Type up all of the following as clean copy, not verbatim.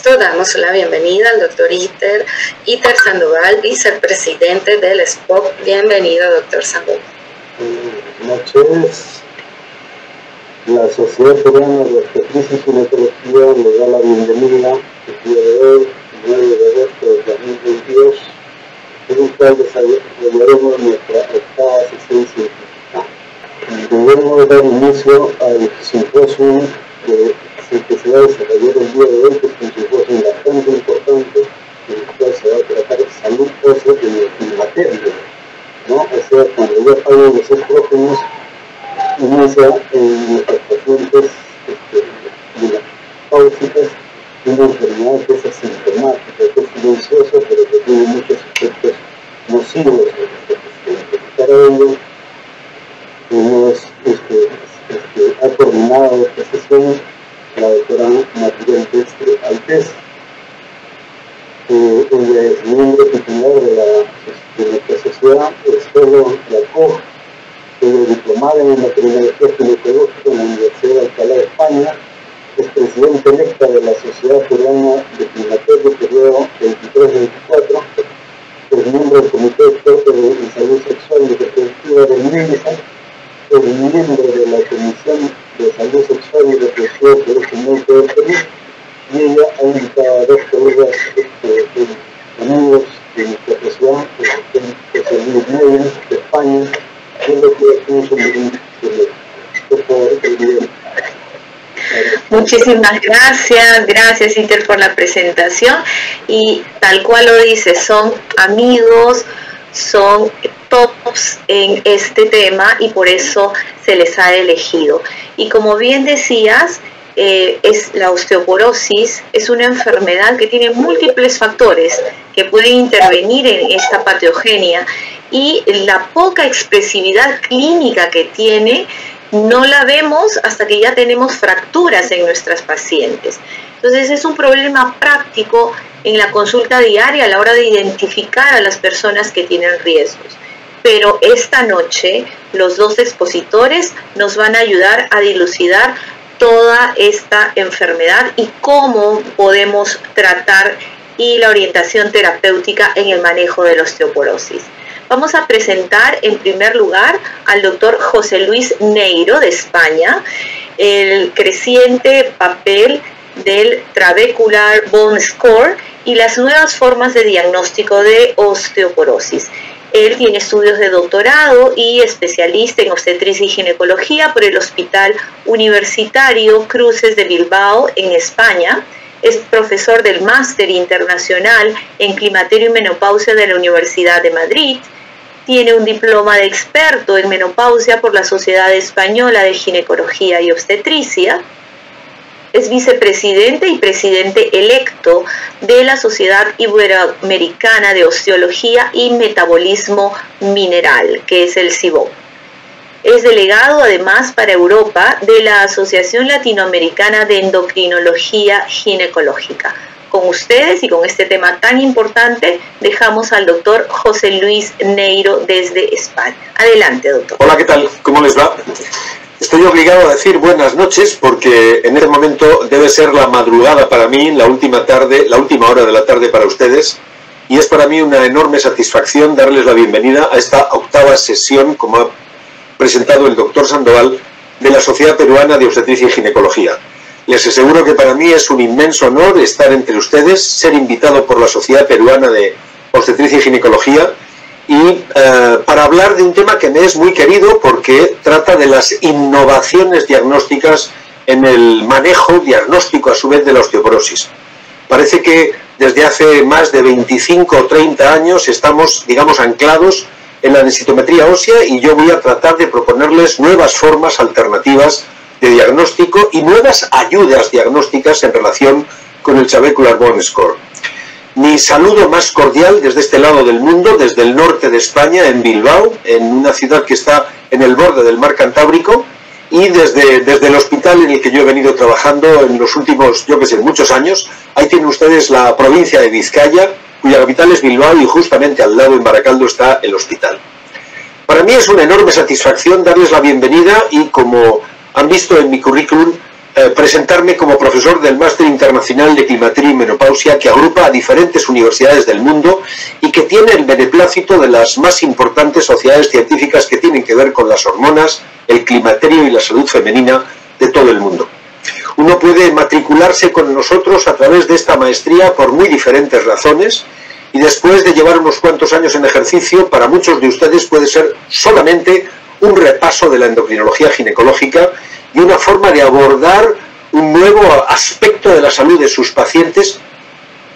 Damos la bienvenida al doctor Iter Sandoval, vicepresidente del SPOC. Bienvenido, doctor Sandoval. Buenas noches. La Sociedad Peruana de Obstetricia y Ginecología le da la bienvenida el día de hoy, 9 de agosto de 2022, en el cual desarrollaremos nuestra octava sesión científica. Debemos dar inicio al simposio que se va a desarrollar el día de hoy, que es un simposio bastante importante, en el cual se va a tratar salud ósea en el climaterio, ¿no? O sea, cuando ya fallan los estrógenos, inicia en nuestros pacientes menopáusicas una enfermedad que es asintomática, que es silenciosa, pero que tiene muchos efectos nocivos en nuestros pacientes. Para ello, ha coordinado esta sesión la doctora Matilde Altés. Ella es miembro titular de nuestra sociedad, es fellow de la COG, diplomada en endocrinología ginecológica en la Universidad de Alcalá de España, es presidenta electa de la Sociedad Peruana de Climaterio periodo 23-24, es miembro del Comité de Expertos en Salud Sexual y Reproductiva del MINSA, es miembro de la Comisión de Salud Sexual y Reproductiva del Colegio Médico del Perú, y ella ha invitado a dos colegas amigos de nuestra sociedad, que son Luis Meyer, de España, Muchísimas gracias Iter por la presentación, y tal cual lo dice, son amigos, son tops en este tema y por eso se les ha elegido. Y como bien decías, es la osteoporosis, es una enfermedad que tiene múltiples factores que pueden intervenir en esta patogenia, y la poca expresividad clínica que tiene no la vemos hasta que ya tenemos fracturas en nuestras pacientes. Entonces es un problema práctico en la consulta diaria a la hora de identificar a las personas que tienen riesgos. Pero esta noche los dos expositores nos van a ayudar a dilucidar toda esta enfermedad y cómo podemos tratar y la orientación terapéutica en el manejo de la osteoporosis. Vamos a presentar en primer lugar al doctor José Luis Neiro de España, el creciente papel del Trabecular Bone Score y las nuevas formas de diagnóstico de osteoporosis. Él tiene estudios de doctorado y especialista en obstetricia y ginecología por el Hospital Universitario Cruces de Bilbao en España. Es profesor del Máster Internacional en Climaterio y Menopausia de la Universidad de Madrid. Tiene un diploma de experto en menopausia por la Sociedad Española de Ginecología y Obstetricia. Es vicepresidente y presidente electo de la Sociedad Iberoamericana de Osteología y Metabolismo Mineral, que es el CIBO. Es delegado además para Europa de la Asociación Latinoamericana de Endocrinología Ginecológica. Con ustedes y con este tema tan importante, dejamos al doctor José Luis Neiro desde España. Adelante, doctor. Hola, ¿qué tal? ¿Cómo les va? Estoy obligado a decir buenas noches porque en este momento debe ser la madrugada para mí, la última hora de la tarde para ustedes, y es para mí una enorme satisfacción darles la bienvenida a esta octava sesión, como ha presentado el doctor Sandoval, de la Sociedad Peruana de Obstetricia y Ginecología. Les aseguro que para mí es un inmenso honor estar entre ustedes, ser invitado por la Sociedad Peruana de Obstetricia y Ginecología, y para hablar de un tema que me es muy querido porque trata de las innovaciones diagnósticas en el manejo diagnóstico a su vez de la osteoporosis. Parece que desde hace más de 25 o 30 años estamos, digamos, anclados en la densitometría ósea, y yo voy a tratar de proponerles nuevas formas alternativas de diagnóstico y nuevas ayudas diagnósticas en relación con el Trabecular Bone Score. Mi saludo más cordial desde este lado del mundo, desde el norte de España, en Bilbao, en una ciudad que está en el borde del mar Cantábrico, y desde el hospital en el que yo he venido trabajando en los últimos, muchos años. Ahí tienen ustedes la provincia de Vizcaya, cuya capital es Bilbao, y justamente al lado, en Baracaldo, está el hospital. Para mí es una enorme satisfacción darles la bienvenida, y como han visto en mi currículum, presentarme como profesor del Máster Internacional de Climaterio y Menopausia, que agrupa a diferentes universidades del mundo y que tiene el beneplácito de las más importantes sociedades científicas que tienen que ver con las hormonas, el climaterio y la salud femenina de todo el mundo. Uno puede matricularse con nosotros a través de esta maestría por muy diferentes razones, y después de llevar unos cuantos años en ejercicio, para muchos de ustedes puede ser solamente un repaso de la endocrinología ginecológica y una forma de abordar un nuevo aspecto de la salud de sus pacientes,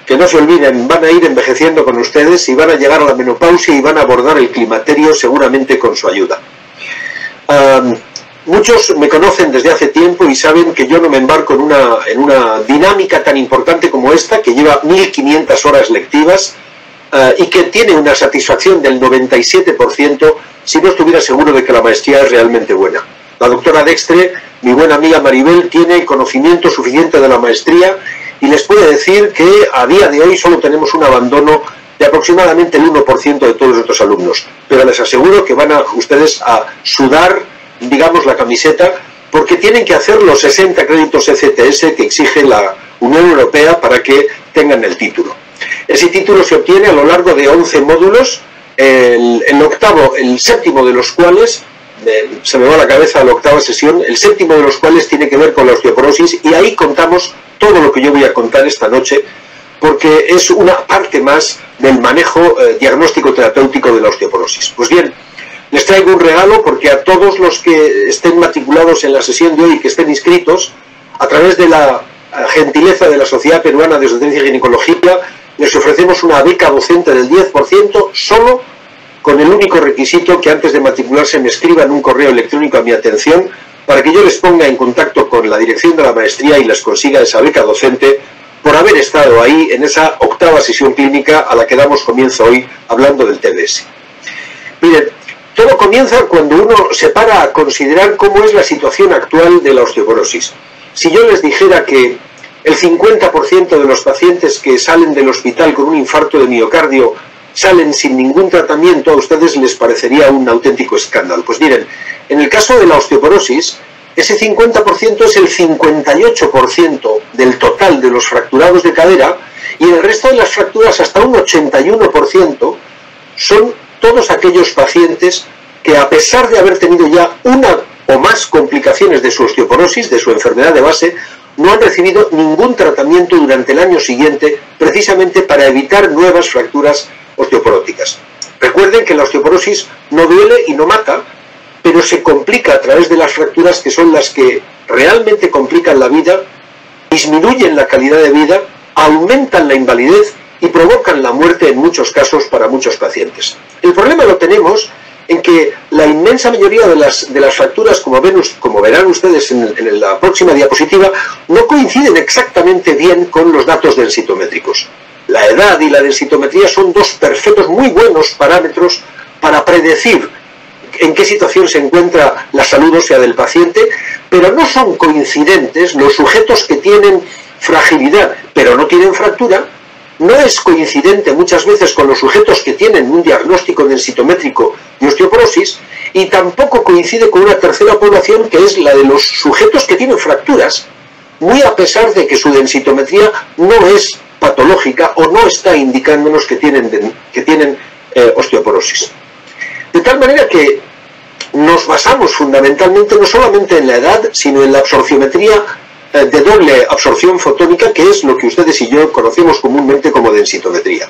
que no se olviden, van a ir envejeciendo con ustedes y van a llegar a la menopausia y van a abordar el climaterio seguramente con su ayuda. Muchos me conocen desde hace tiempo y saben que yo no me embarco en una dinámica tan importante como esta, que lleva 1500 horas lectivas y que tiene una satisfacción del 97% si no estuviera seguro de que la maestría es realmente buena. La doctora Dextre, mi buena amiga Maribel, tiene conocimiento suficiente de la maestría y les puede decir que a día de hoy solo tenemos un abandono de aproximadamente el 1% de todos nuestros alumnos. Pero les aseguro que van ustedes a sudar, digamos, la camiseta, porque tienen que hacer los 60 créditos ECTS que exige la Unión Europea para que tengan el título. Ese título se obtiene a lo largo de 11 módulos, el séptimo de los cuales, se me va a la cabeza la octava sesión, el séptimo de los cuales tiene que ver con la osteoporosis, y ahí contamos todo lo que yo voy a contar esta noche, porque es una parte más del manejo diagnóstico terapéutico de la osteoporosis. Pues bien, les traigo un regalo, porque a todos los que estén matriculados en la sesión de hoy y que estén inscritos, a través de la gentileza de la Sociedad Peruana de Obstetricia y Ginecología, les ofrecemos una beca docente del 10%, solo con el único requisito que antes de matricularse me escriban un correo electrónico a mi atención para que yo les ponga en contacto con la dirección de la maestría y les consiga esa beca docente por haber estado ahí en esa octava sesión clínica a la que damos comienzo hoy hablando del TBS. Miren, todo comienza cuando uno se para a considerar cómo es la situación actual de la osteoporosis. Si yo les dijera que el 50% de los pacientes que salen del hospital con un infarto de miocardio salen sin ningún tratamiento, a ustedes les parecería un auténtico escándalo. Pues miren, en el caso de la osteoporosis, ese 50% es el 58% del total de los fracturados de cadera, y en el resto de las fracturas hasta un 81% son todos aquellos pacientes que, a pesar de haber tenido ya una o más complicaciones de su osteoporosis, de su enfermedad de base, no han recibido ningún tratamiento durante el año siguiente, precisamente para evitar nuevas fracturas osteoporóticas. Recuerden que la osteoporosis no duele y no mata, pero se complica a través de las fracturas, que son las que realmente complican la vida, disminuyen la calidad de vida, aumentan la invalidez y provocan la muerte en muchos casos para muchos pacientes. El problema lo tenemos en que la inmensa mayoría de las fracturas, como verán ustedes en la próxima diapositiva, no coinciden exactamente bien con los datos densitométricos. La edad y la densitometría son dos perfectos, muy buenos parámetros para predecir en qué situación se encuentra la salud ósea del paciente, pero no son coincidentes los sujetos que tienen fragilidad pero no tienen fractura. No es coincidente muchas veces con los sujetos que tienen un diagnóstico densitométrico de osteoporosis, y tampoco coincide con una tercera población, que es la de los sujetos que tienen fracturas, muy a pesar de que su densitometría no es patológica o no está indicándonos que tienen osteoporosis. De tal manera que nos basamos fundamentalmente no solamente en la edad, sino en la absorciometría de doble absorción fotónica, que es lo que ustedes y yo conocemos comúnmente como densitometría.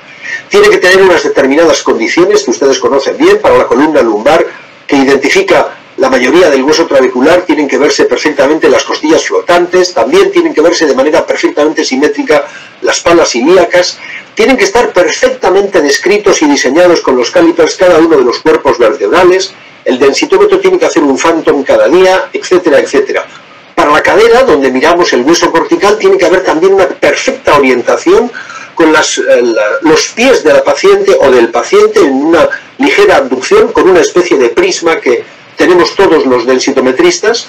Tiene que tener unas determinadas condiciones que ustedes conocen bien. Para la columna lumbar, que identifica la mayoría del hueso trabecular, tienen que verse perfectamente las costillas flotantes, también tienen que verse de manera perfectamente simétrica las palas ilíacas, tienen que estar perfectamente descritos y diseñados con los calipers cada uno de los cuerpos vertebrales, el densitómetro tiene que hacer un phantom cada día, etcétera, etcétera. Para la cadera, donde miramos el hueso cortical, tiene que haber también una perfecta orientación con los pies de la paciente o del paciente en una ligera abducción, con una especie de prisma que tenemos todos los densitometristas.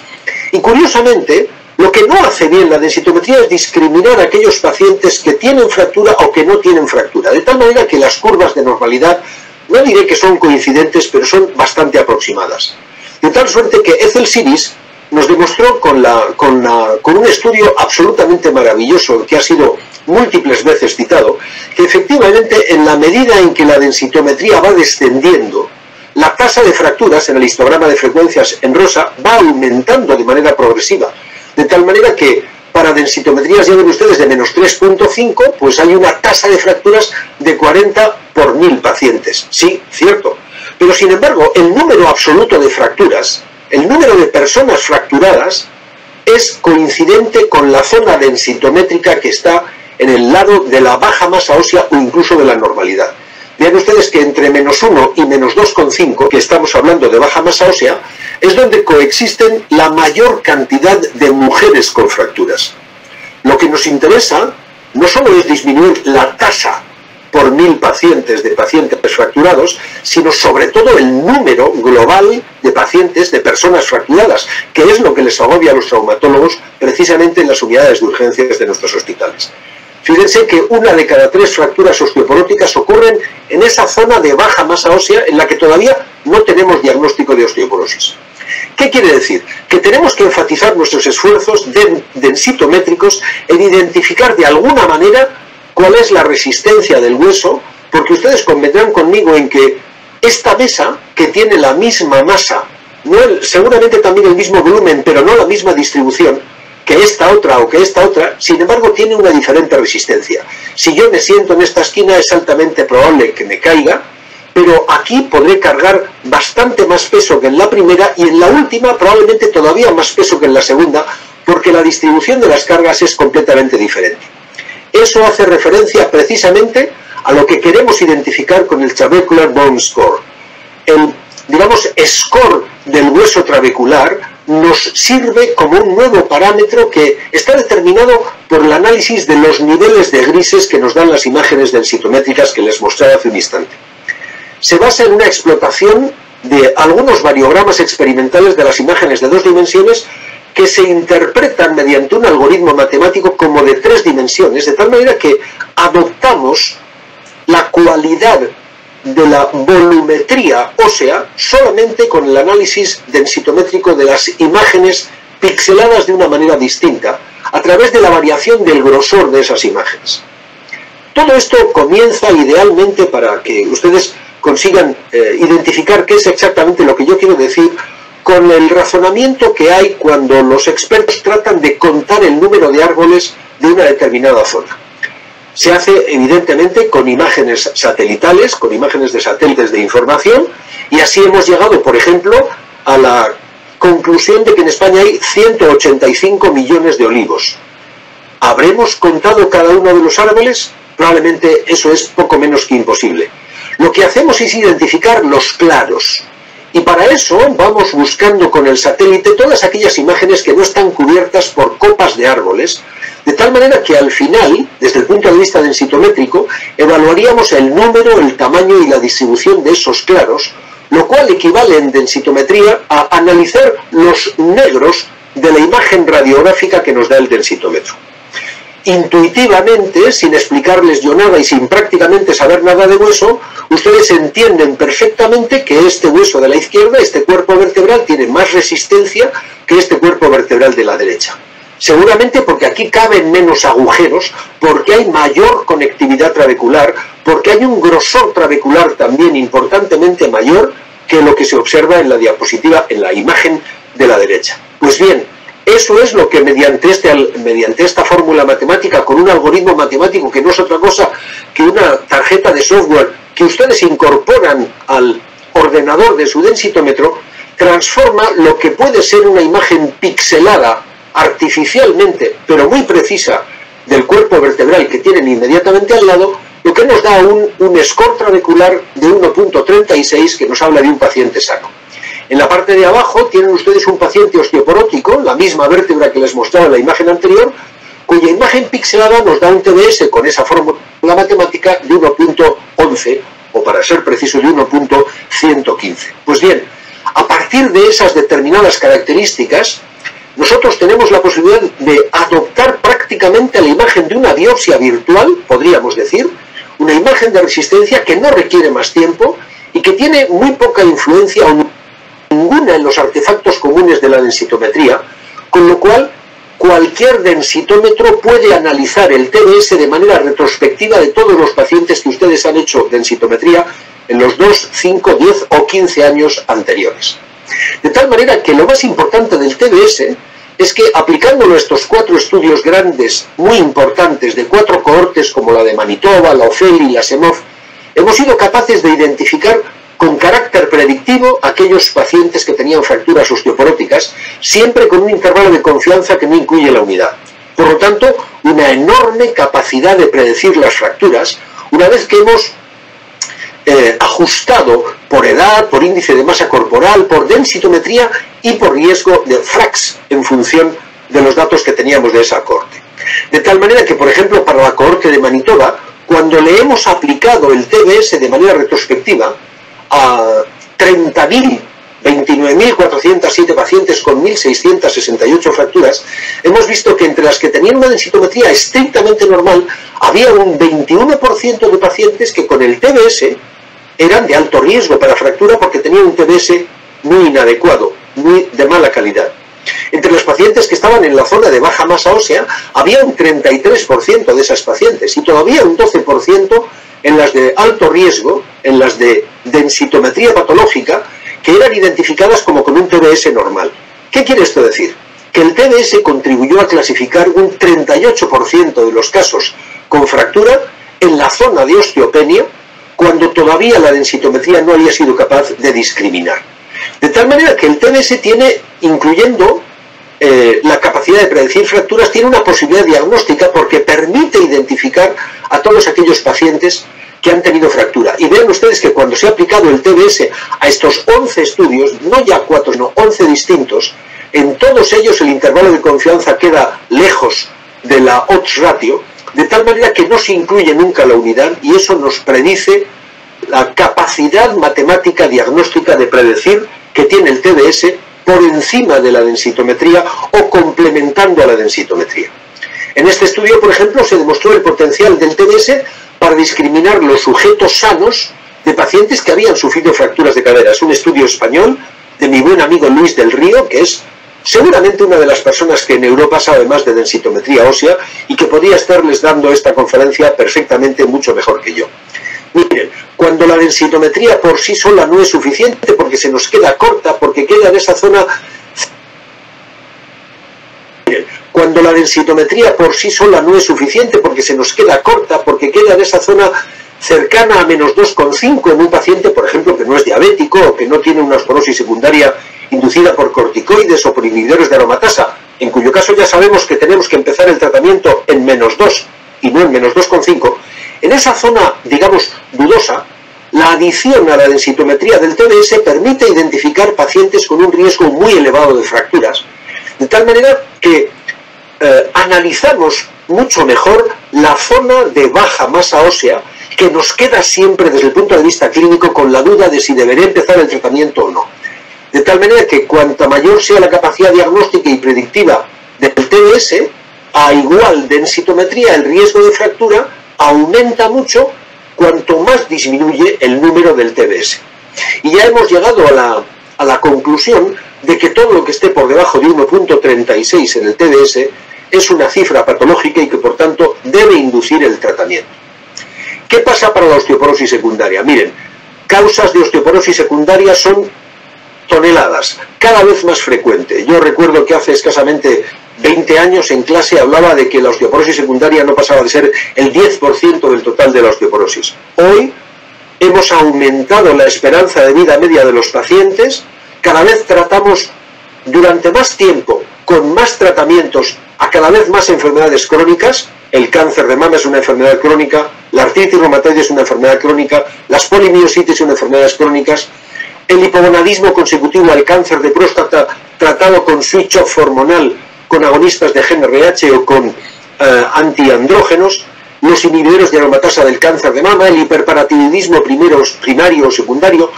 Y curiosamente, lo que no hace bien la densitometría es discriminar a aquellos pacientes que tienen fractura o que no tienen fractura, de tal manera que las curvas de normalidad, no diré que son coincidentes, pero son bastante aproximadas. De tal suerte que Ethel Siris nos demostró con un estudio absolutamente maravilloso que ha sido múltiples veces citado, que efectivamente en la medida en que la densitometría va descendiendo, la tasa de fracturas en el histograma de frecuencias en rosa va aumentando de manera progresiva, de tal manera que para densitometrías, ya ven ustedes, de menos 3.5, pues hay una tasa de fracturas de 40 por 1000 pacientes. Sí, cierto. Pero sin embargo, el número absoluto de fracturas, el número de personas fracturadas, es coincidente con la zona densitométrica que está en el lado de la baja masa ósea o incluso de la normalidad. Vean ustedes que entre menos 1 y menos 2,5, que estamos hablando de baja masa ósea, es donde coexisten la mayor cantidad de mujeres con fracturas. Lo que nos interesa no solo es disminuir la tasa por 1000 pacientes de pacientes fracturados, sino sobre todo el número global de pacientes, de personas fracturadas, que es lo que les agobia a los traumatólogos precisamente en las unidades de urgencias de nuestros hospitales. Fíjense que 1 de cada 3 fracturas osteoporóticas ocurren en esa zona de baja masa ósea en la que todavía no tenemos diagnóstico de osteoporosis. ¿Qué quiere decir? Que tenemos que enfatizar nuestros esfuerzos densitométricos en identificar de alguna manera cuál es la resistencia del hueso, porque ustedes convendrán conmigo en que esta mesa, que tiene la misma masa, seguramente también el mismo volumen, pero no la misma distribución, que esta otra o que esta otra, sin embargo tiene una diferente resistencia. Si yo me siento en esta esquina es altamente probable que me caiga, pero aquí podré cargar bastante más peso que en la primera y en la última probablemente todavía más peso que en la segunda, porque la distribución de las cargas es completamente diferente. Eso hace referencia precisamente a lo que queremos identificar con el Trabecular Bone Score. El, digamos, score del hueso trabecular nos sirve como un nuevo parámetro que está determinado por el análisis de los niveles de grises que nos dan las imágenes densitométricas que les mostré hace un instante. Se basa en una explotación de algunos variogramas experimentales de las imágenes de 2 dimensiones que se interpretan mediante un algoritmo matemático como de 3 dimensiones, de tal manera que adoptamos la cualidad de la volumetría ósea solamente con el análisis densitométrico de las imágenes pixeladas de una manera distinta a través de la variación del grosor de esas imágenes. Todo esto comienza idealmente para que ustedes consigan identificar qué es exactamente lo que yo quiero decir con el razonamiento que hay cuando los expertos tratan de contar el número de árboles de una determinada zona. Se hace evidentemente con imágenes satelitales, con imágenes de satélites de información, y así hemos llegado, por ejemplo, a la conclusión de que en España hay 185 millones de olivos. ¿Habremos contado cada uno de los árboles? Probablemente eso es poco menos que imposible. Lo que hacemos es identificar los claros, y para eso vamos buscando con el satélite todas aquellas imágenes que no están cubiertas por copas de árboles, de tal manera que al final, desde el punto de vista densitométrico, evaluaríamos el número, el tamaño y la distribución de esos claros, lo cual equivale en densitometría a analizar los negros de la imagen radiográfica que nos da el densitómetro. Intuitivamente, sin explicarles yo nada y sin prácticamente saber nada de hueso, ustedes entienden perfectamente que este hueso de la izquierda, este cuerpo vertebral, tiene más resistencia que este cuerpo vertebral de la derecha. Seguramente porque aquí caben menos agujeros, porque hay mayor conectividad trabecular, porque hay un grosor trabecular también importantemente mayor que lo que se observa en la diapositiva, en la imagen de la derecha. Pues bien, eso es lo que mediante esta fórmula matemática, con un algoritmo matemático que no es otra cosa que una tarjeta de software que ustedes incorporan al ordenador de su densitómetro, transforma lo que puede ser una imagen pixelada artificialmente, pero muy precisa, del cuerpo vertebral que tienen inmediatamente al lado, lo que nos da un score trabecular de 1.36 que nos habla de un paciente sano. En la parte de abajo tienen ustedes un paciente osteoporótico, la misma vértebra que les mostraba en la imagen anterior, cuya imagen pixelada nos da un TBS con esa fórmula matemática de 1.11, o para ser preciso de 1.115. Pues bien, a partir de esas determinadas características, nosotros tenemos la posibilidad de adoptar prácticamente la imagen de una biopsia virtual, podríamos decir, una imagen de resistencia que no requiere más tiempo y que tiene muy poca influencia o ninguna en los artefactos comunes de la densitometría, con lo cual cualquier densitómetro puede analizar el TDS de manera retrospectiva de todos los pacientes que ustedes han hecho densitometría en los 2, 5, 10 o 15 años anteriores. De tal manera que lo más importante del TDS es que, aplicándolo a estos 4 estudios grandes, muy importantes, de 4 cohortes como la de Manitoba, la Ofeli y la Semov, hemos sido capaces de identificar con carácter predictivo aquellos pacientes que tenían fracturas osteoporóticas, siempre con un intervalo de confianza que no incluye la unidad. Por lo tanto, una enorme capacidad de predecir las fracturas, una vez que hemos ajustado por edad, por índice de masa corporal, por densitometría y por riesgo de FRAX en función de los datos que teníamos de esa cohorte. De tal manera que, por ejemplo, para la cohorte de Manitoba, cuando le hemos aplicado el TDS de manera retrospectiva a 29.407 pacientes con 1.668 fracturas, hemos visto que entre las que tenían una densitometría estrictamente normal, había un 21% de pacientes que con el TDS eran de alto riesgo para fractura porque tenían un TDS muy inadecuado, muy de mala calidad. Entre los pacientes que estaban en la zona de baja masa ósea, había un 33% de esas pacientes y todavía un 12% en las de alto riesgo, en las de densitometría patológica, que eran identificadas como con un TDS normal. ¿Qué quiere esto decir? Que el TDS contribuyó a clasificar un 38% de los casos con fractura en la zona de osteopenia, cuando todavía la densitometría no había sido capaz de discriminar. De tal manera que el TDS tiene, incluyendo la capacidad de predecir fracturas, tiene una posibilidad diagnóstica porque permite identificar a todos aquellos pacientes que han tenido fractura. Y vean ustedes que cuando se ha aplicado el TDS a estos 11 estudios, no ya 4, sino 11 distintos, en todos ellos el intervalo de confianza queda lejos de la odds ratio, de tal manera que no se incluye nunca la unidad, y eso nos predice la capacidad matemática diagnóstica de predecir que tiene el TDS por encima de la densitometría o complementando a la densitometría. En este estudio, por ejemplo, se demostró el potencial del TDS para discriminar los sujetos sanos de pacientes que habían sufrido fracturas de cadera. Es un estudio español de mi buen amigo Luis del Río, que es seguramente una de las personas que en Europa sabe más de densitometría ósea y que podría estarles dando esta conferencia perfectamente mucho mejor que yo. Miren, cuando la densitometría por sí sola no es suficiente porque se nos queda corta, porque queda en esa zona... Miren, cuando la densitometría por sí sola no es suficiente porque se nos queda corta, porque queda en esa zona cercana a menos 2,5 en un paciente, por ejemplo, que no es diabético o que no tiene una osteoporosis secundaria inducida por corticoides o por inhibidores de aromatasa, en cuyo caso ya sabemos que tenemos que empezar el tratamiento en menos 2 y no en menos 2,5, en esa zona, digamos, dudosa, la adición a la densitometría del TDS permite identificar pacientes con un riesgo muy elevado de fracturas, de tal manera que analizamos mucho mejor la zona de baja masa ósea que nos queda siempre desde el punto de vista clínico con la duda de si debería empezar el tratamiento o no. De tal manera que cuanta mayor sea la capacidad diagnóstica y predictiva del TDS, a igual densitometría el riesgo de fractura aumenta mucho cuanto más disminuye el número del TDS. Y ya hemos llegado a la conclusión de que todo lo que esté por debajo de 1,36 en el TDS es una cifra patológica y que por tanto debe inducir el tratamiento. ¿Qué pasa para la osteoporosis secundaria? Miren, causas de osteoporosis secundaria son toneladas, cada vez más frecuente. Yo recuerdo que hace escasamente 20 años en clase hablaba de que la osteoporosis secundaria no pasaba de ser el 10% del total de la osteoporosis. Hoy hemos aumentado la esperanza de vida media de los pacientes, cada vez tratamos durante más tiempo, con más tratamientos, a cada vez más enfermedades crónicas. El cáncer de mama es una enfermedad crónica, la artritis reumatoide es una enfermedad crónica, las polimiositis son enfermedades crónicas, el hipogonadismo consecutivo al cáncer de próstata tratado con switch-off hormonal, con agonistas de GnRH o con antiandrógenos, los inhibidores de aromatasa del cáncer de mama, el hiperparatiroidismo primario o secundario,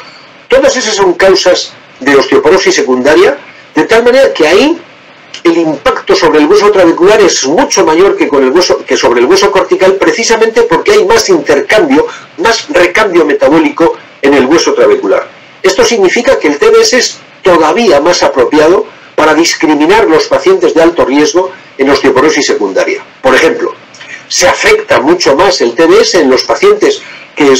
todas esas son causas de osteoporosis secundaria, de tal manera que ahí el impacto sobre el hueso trabecular es mucho mayor que sobre el hueso cortical, precisamente porque hay más intercambio, más recambio metabólico en el hueso trabecular. Esto significa que el TDS es todavía más apropiado para discriminar los pacientes de alto riesgo en osteoporosis secundaria. Por ejemplo, se afecta mucho más el TBS en los pacientes que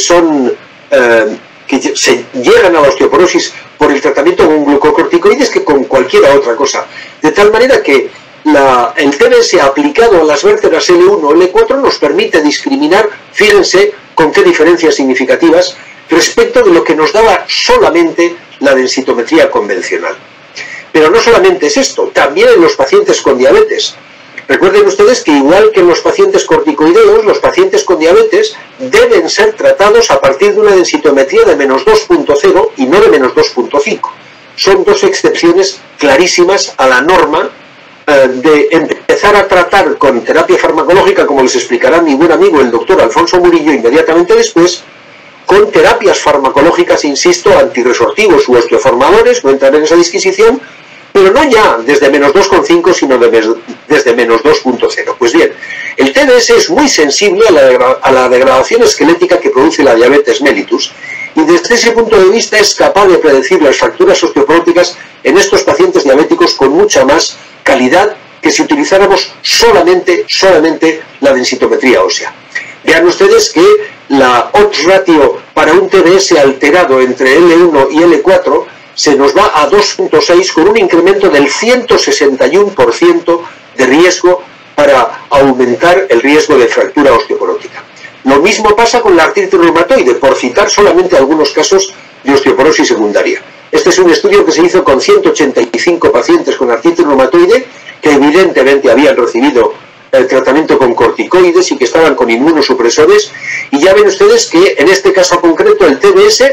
se llegan a la osteoporosis por el tratamiento con glucocorticoides que con cualquier otra cosa. De tal manera que el TBS aplicado a las vértebras L1 o L4 nos permite discriminar, fíjense con qué diferencias significativas, respecto de lo que nos daba solamente la densitometría convencional. Pero no solamente es esto, también en los pacientes con diabetes. Recuerden ustedes que igual que en los pacientes corticoideos, los pacientes con diabetes deben ser tratados a partir de una densitometría de menos 2.0 y no de menos 2.5. Son dos excepciones clarísimas a la norma de empezar a tratar con terapia farmacológica, como les explicará mi buen amigo el doctor Alfonso Murillo inmediatamente después, con terapias farmacológicas, insisto, antirresortivos u osteoformadores, no entraré en esa disquisición, pero no ya desde menos 2.5, sino desde menos 2.0. Pues bien, el TBS es muy sensible a la degradación esquelética que produce la diabetes mellitus, y desde ese punto de vista es capaz de predecir las fracturas osteoporóticas en estos pacientes diabéticos con mucha más calidad que si utilizáramos solamente la densitometría ósea. Vean ustedes que la odds ratio para un TBS alterado entre L1 y L4 se nos va a 2.6 con un incremento del 161% de riesgo para aumentar el riesgo de fractura osteoporótica. Lo mismo pasa con la artritis reumatoide, por citar solamente algunos casos de osteoporosis secundaria. Este es un estudio que se hizo con 185 pacientes con artritis reumatoide que evidentemente habían recibido el tratamiento con corticoides y que estaban con inmunosupresores, y ya ven ustedes que en este caso concreto el TBS,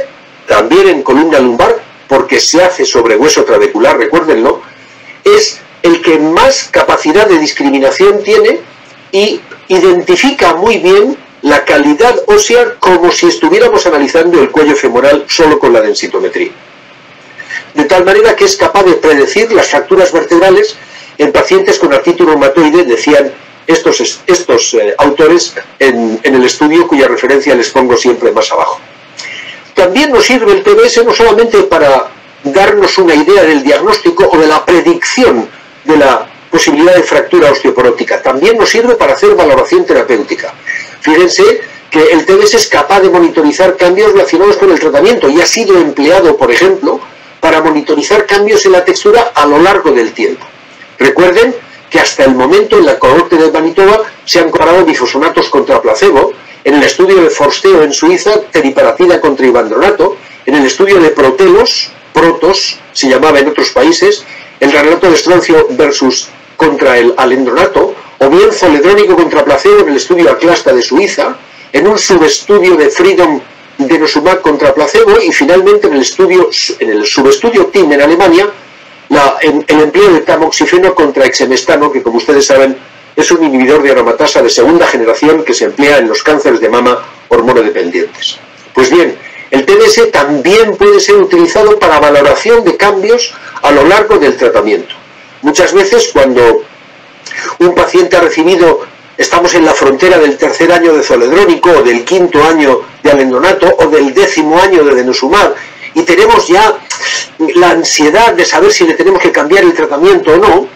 también en columna lumbar, porque se hace sobre hueso trabecular, recuérdenlo, es el que más capacidad de discriminación tiene y identifica muy bien la calidad ósea como si estuviéramos analizando el cuello femoral solo con la densitometría. De tal manera que es capaz de predecir las fracturas vertebrales en pacientes con artritis reumatoide, decían estos autores en el estudio cuya referencia les pongo siempre más abajo. También nos sirve el TBS no solamente para darnos una idea del diagnóstico o de la predicción de la posibilidad de fractura osteoporótica, también nos sirve para hacer valoración terapéutica. Fíjense que el TBS es capaz de monitorizar cambios relacionados con el tratamiento y ha sido empleado, por ejemplo, para monitorizar cambios en la textura a lo largo del tiempo. Recuerden que hasta el momento en la cohorte de Manitoba se han comparado bifosfonatos contra placebo, en el estudio de Forsteo en Suiza, teriparatida contra ibandronato, en el estudio de Protos, se llamaba en otros países, el granato de estroncio versus contra el alendronato, o bien zoledrónico contra placebo en el estudio Aclasta de Suiza, en un subestudio de Freedom denosumab contra placebo, y finalmente en el subestudio TIM en Alemania, el empleo de tamoxifeno contra exemestano, que como ustedes saben es un inhibidor de aromatasa de segunda generación que se emplea en los cánceres de mama hormonodependientes. Pues bien, el TBS también puede ser utilizado para valoración de cambios a lo largo del tratamiento. Muchas veces cuando un paciente ha recibido, estamos en la frontera del tercer año de zoledrónico, o del quinto año de alendronato, o del 10º año de denosumab, y tenemos ya la ansiedad de saber si le tenemos que cambiar el tratamiento o no,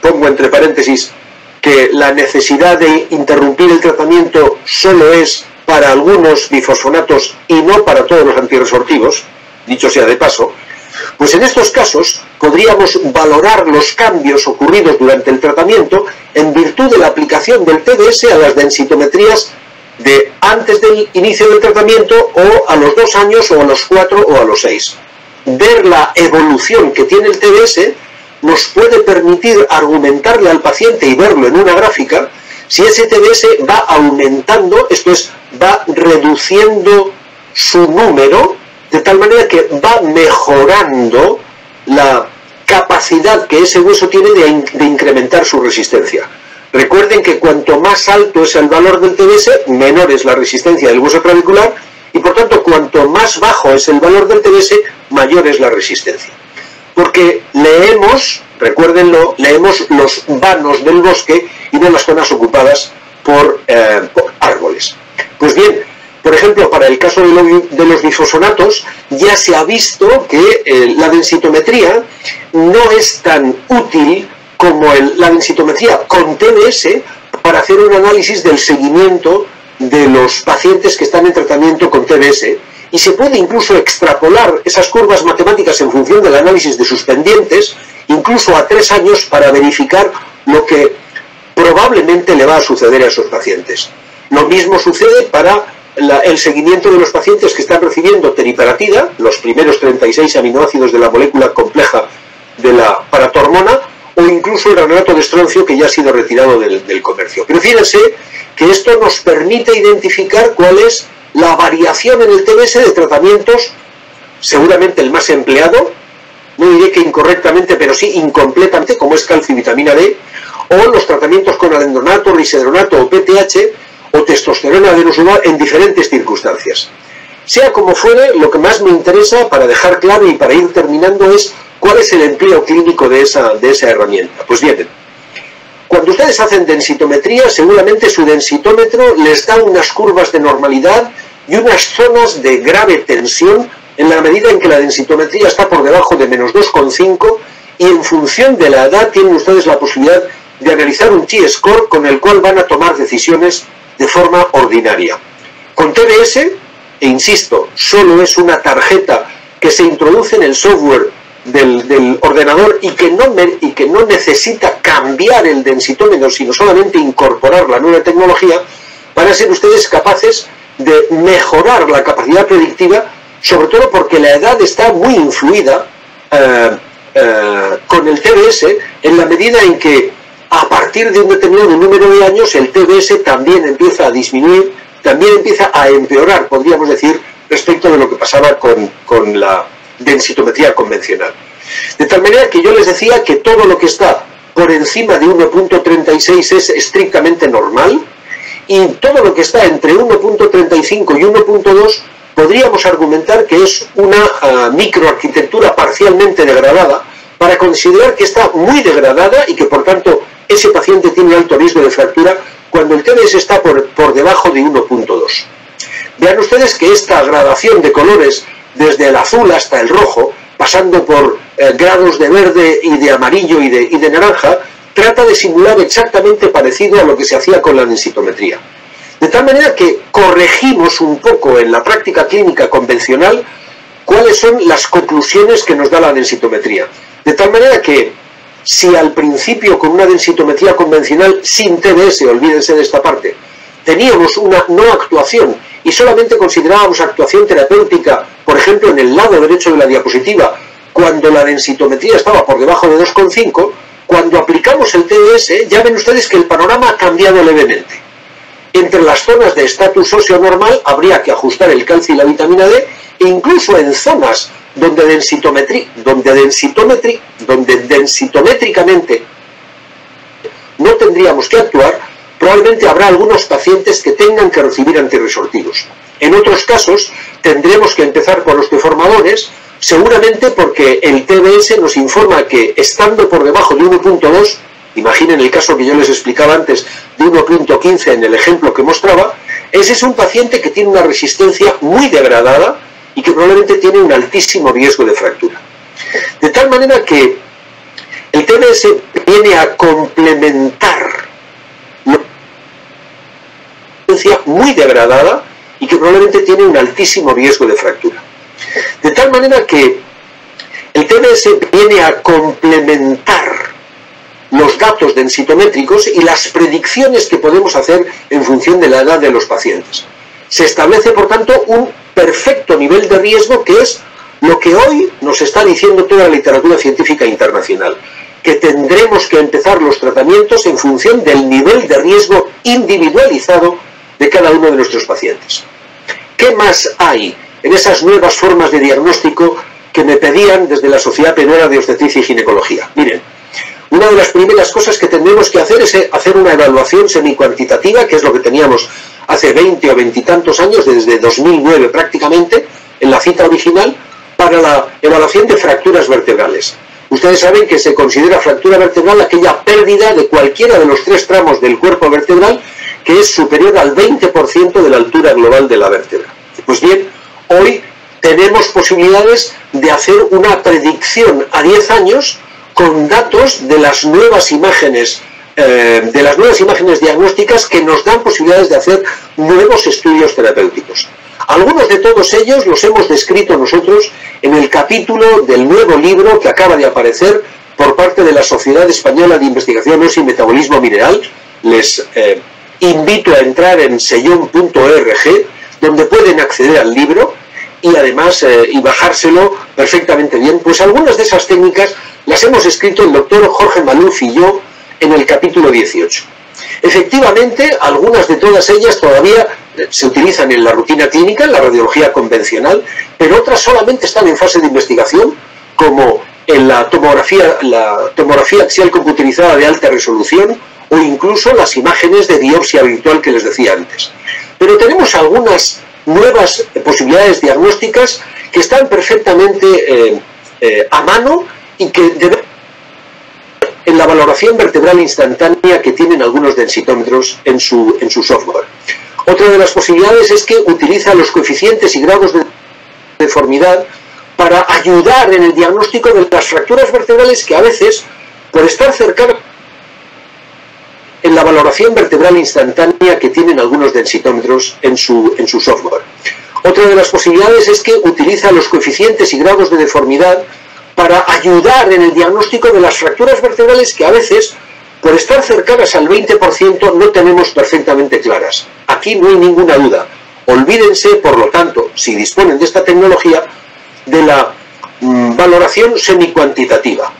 pongo entre paréntesis que la necesidad de interrumpir el tratamiento solo es para algunos bifosfonatos y no para todos los antirresortivos, dicho sea de paso, pues en estos casos podríamos valorar los cambios ocurridos durante el tratamiento en virtud de la aplicación del TBS a las densitometrías de antes del inicio del tratamiento, o a los 2 años, o a los 4, o a los 6. Ver la evolución que tiene el TBS nos puede permitir argumentarle al paciente y verlo en una gráfica si ese TBS va aumentando, esto es, va reduciendo su número, de tal manera que va mejorando la capacidad que ese hueso tiene de incrementar su resistencia. Recuerden que cuanto más alto es el valor del TBS, menor es la resistencia del hueso clavicular, y por tanto cuanto más bajo es el valor del TBS, mayor es la resistencia. Porque leemos, recuérdenlo, leemos los vanos del bosque y no las zonas ocupadas por árboles. Pues bien, Por ejemplo, para el caso de los bifosfonatos, ya se ha visto que la densitometría no es tan útil como la densitometría con TDS para hacer un análisis del seguimiento de los pacientes que están en tratamiento con TDS, y se puede incluso extrapolar esas curvas matemáticas en función del análisis de sus pendientes, incluso a 3 años, para verificar lo que probablemente le va a suceder a esos pacientes. Lo mismo sucede para el seguimiento de los pacientes que están recibiendo teriparatida, los primeros 36 aminoácidos de la molécula compleja de la paratormona, o incluso el granato de estroncio, que ya ha sido retirado del comercio. Pero fíjense que esto nos permite identificar cuál es la variación en el TBS de tratamientos, seguramente el más empleado, no diré que incorrectamente, pero sí incompletamente, como es calcio y vitamina D, o los tratamientos con alendronato, risedronato o PTH, o testosterona denosumab en diferentes circunstancias. Sea como fuere, lo que más me interesa, para dejar claro y para ir terminando, es cuál es el empleo clínico de esa herramienta. Pues bien, cuando ustedes hacen densitometría, seguramente su densitómetro les da unas curvas de normalidad y unas zonas de grave tensión en la medida en que la densitometría está por debajo de menos 2,5, y en función de la edad tienen ustedes la posibilidad de analizar un T-score con el cual van a tomar decisiones de forma ordinaria. Con TBS, e insisto, solo es una tarjeta que se introduce en el software del ordenador y que no necesita cambiar el densitómetro, sino solamente incorporar la nueva tecnología, van a ser ustedes capaces de mejorar la capacidad predictiva, sobre todo porque la edad está muy influida con el TBS, en la medida en que a partir de un determinado número de años el TBS también empieza a disminuir, también empieza a empeorar, podríamos decir, respecto de lo que pasaba con la densitometría convencional. De tal manera que yo les decía que todo lo que está por encima de 1.36 es estrictamente normal, y todo lo que está entre 1.35 y 1.2 podríamos argumentar que es una microarquitectura parcialmente degradada, para considerar que está muy degradada y que por tanto ese paciente tiene alto riesgo de fractura cuando el TBS está por debajo de 1.2. Vean ustedes que esta gradación de colores, desde el azul hasta el rojo, pasando por grados de verde y de amarillo y de naranja, trata de simular exactamente parecido a lo que se hacía con la densitometría. De tal manera que corregimos un poco en la práctica clínica convencional cuáles son las conclusiones que nos da la densitometría. De tal manera que si al principio con una densitometría convencional sin TBS, olvídense de esta parte, teníamos una no actuación y solamente considerábamos actuación terapéutica, por ejemplo en el lado derecho de la diapositiva, cuando la densitometría estaba por debajo de 2,5, cuando aplicamos el TBS ya ven ustedes que el panorama ha cambiado levemente. Entre las zonas de estatus óseo normal habría que ajustar el calcio y la vitamina D, e incluso en zonas donde densitométricamente no tendríamos que actuar, probablemente habrá algunos pacientes que tengan que recibir antirresortivos. En otros casos tendremos que empezar por los deformadores, seguramente porque el TBS nos informa que estando por debajo de 1.2, imaginen el caso que yo les explicaba antes de 1.15 en el ejemplo que mostraba, ese es un paciente que tiene una resistencia muy degradada y que probablemente tiene un altísimo riesgo de fractura. De tal manera que el TBS viene a complementar una resistencia muy degradada y que probablemente tiene un altísimo riesgo de fractura. De tal manera que el TBS viene a complementar los datos densitométricos y las predicciones que podemos hacer en función de la edad de los pacientes. Se establece, por tanto, un perfecto nivel de riesgo, que es lo que hoy nos está diciendo toda la literatura científica internacional, que tendremos que empezar los tratamientos en función del nivel de riesgo individualizado de cada uno de nuestros pacientes. ¿Qué más hay en esas nuevas formas de diagnóstico que me pedían desde la Sociedad Peruana de Obstetricia y Ginecología? Miren, una de las primeras cosas que tendremos que hacer es hacer una evaluación semicuantitativa, que es lo que teníamos hace 20 o 20 y tantos años, desde 2009 prácticamente, en la cita original, para la evaluación de fracturas vertebrales. Ustedes saben que se considera fractura vertebral aquella pérdida de cualquiera de los 3 tramos del cuerpo vertebral que es superior al 20% de la altura global de la vértebra. Pues bien, hoy tenemos posibilidades de hacer una predicción a 10 años con datos de las nuevas imágenes diagnósticas que nos dan posibilidades de hacer nuevos estudios terapéuticos. Algunos de todos ellos los hemos descrito nosotros en el capítulo del nuevo libro que acaba de aparecer por parte de la Sociedad Española de Investigación Ósea y Metabolismo Mineral. Les invito a entrar en sellon.org, donde pueden acceder al libro y además y bajárselo perfectamente bien. Pues algunas de esas técnicas las hemos escrito el doctor Jorge Maluf y yo en el capítulo 18. Efectivamente, algunas de todas ellas todavía se utilizan en la rutina clínica, en la radiología convencional, pero otras solamente están en fase de investigación, como en la tomografía axial computerizada de alta resolución o incluso las imágenes de biopsia virtual que les decía antes. Pero tenemos algunas nuevas posibilidades diagnósticas que están perfectamente a mano y que deben en la valoración vertebral instantánea que tienen algunos densitómetros en su software. Otra de las posibilidades es que utiliza los coeficientes y grados de deformidad para ayudar en el diagnóstico de las fracturas vertebrales que a veces, por estar cercanas en la valoración vertebral instantánea que tienen algunos densitómetros en su software. Otra de las posibilidades es que utiliza los coeficientes y grados de deformidad para ayudar en el diagnóstico de las fracturas vertebrales que a veces, por estar cercanas al 20%, no tenemos perfectamente claras. Aquí no hay ninguna duda. Olvídense, por lo tanto, si disponen de esta tecnología, de la valoración semicuantitativa.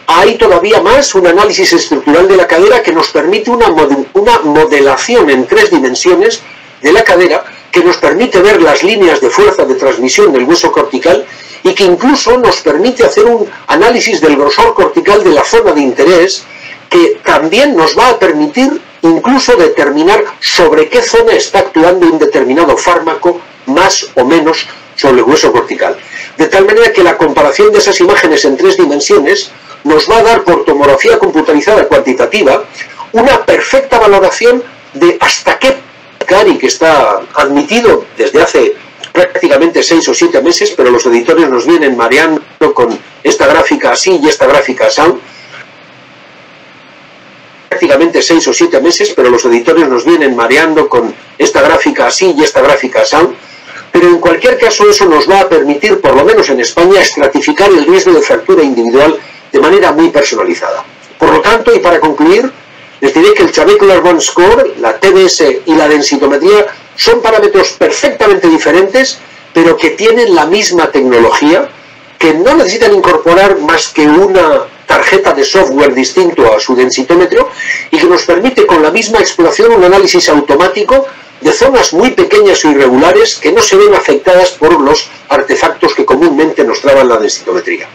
Hay todavía más un análisis estructural de la cadera que nos permite una modelación en 3 dimensiones de la cadera, que nos permite ver las líneas de fuerza de transmisión del hueso cortical y que incluso nos permite hacer un análisis del grosor cortical de la zona de interés, que también nos va a permitir incluso determinar sobre qué zona está actuando un determinado fármaco más o menos sobre el hueso cortical. De tal manera que la comparación de esas imágenes en 3 dimensiones nos va a dar por tomografía computarizada cuantitativa una perfecta valoración de hasta qué CARI, que está admitido desde hace prácticamente 6 o 7 meses, pero los editores nos vienen mareando con esta gráfica así y esta gráfica así. Prácticamente 6 o 7 meses, pero los editores nos vienen mareando con esta gráfica así y esta gráfica así. Pero en cualquier caso eso nos va a permitir, por lo menos en España, estratificar el riesgo de fractura individual de manera muy personalizada. Por lo tanto, y para concluir, les diré que el Trabecular Bone Score, la TBS y la densitometría son parámetros perfectamente diferentes, pero que tienen la misma tecnología, que no necesitan incorporar más que una tarjeta de software distinto a su densitómetro y que nos permite con la misma exploración un análisis automático de zonas muy pequeñas o irregulares que no se ven afectadas por los artefactos que comúnmente nos traban la densitometría.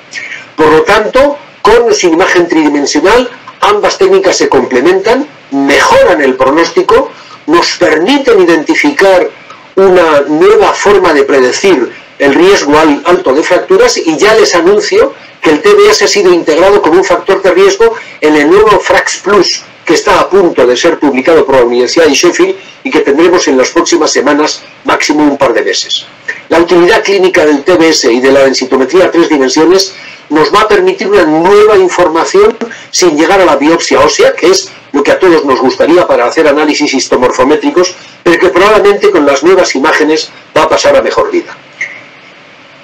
Por lo tanto, con o sin imagen tridimensional, ambas técnicas se complementan, mejoran el pronóstico, nos permiten identificar una nueva forma de predecir el riesgo alto de fracturas, y ya les anuncio que el TBS ha sido integrado como un factor de riesgo en el nuevo FRAX Plus, que está a punto de ser publicado por la Universidad de Sheffield y que tendremos en las próximas semanas, máximo un par de meses. La utilidad clínica del TBS y de la densitometría a 3 dimensiones nos va a permitir una nueva información sin llegar a la biopsia ósea, que es lo que a todos nos gustaría para hacer análisis histomorfométricos, pero que probablemente con las nuevas imágenes va a pasar a mejor vida.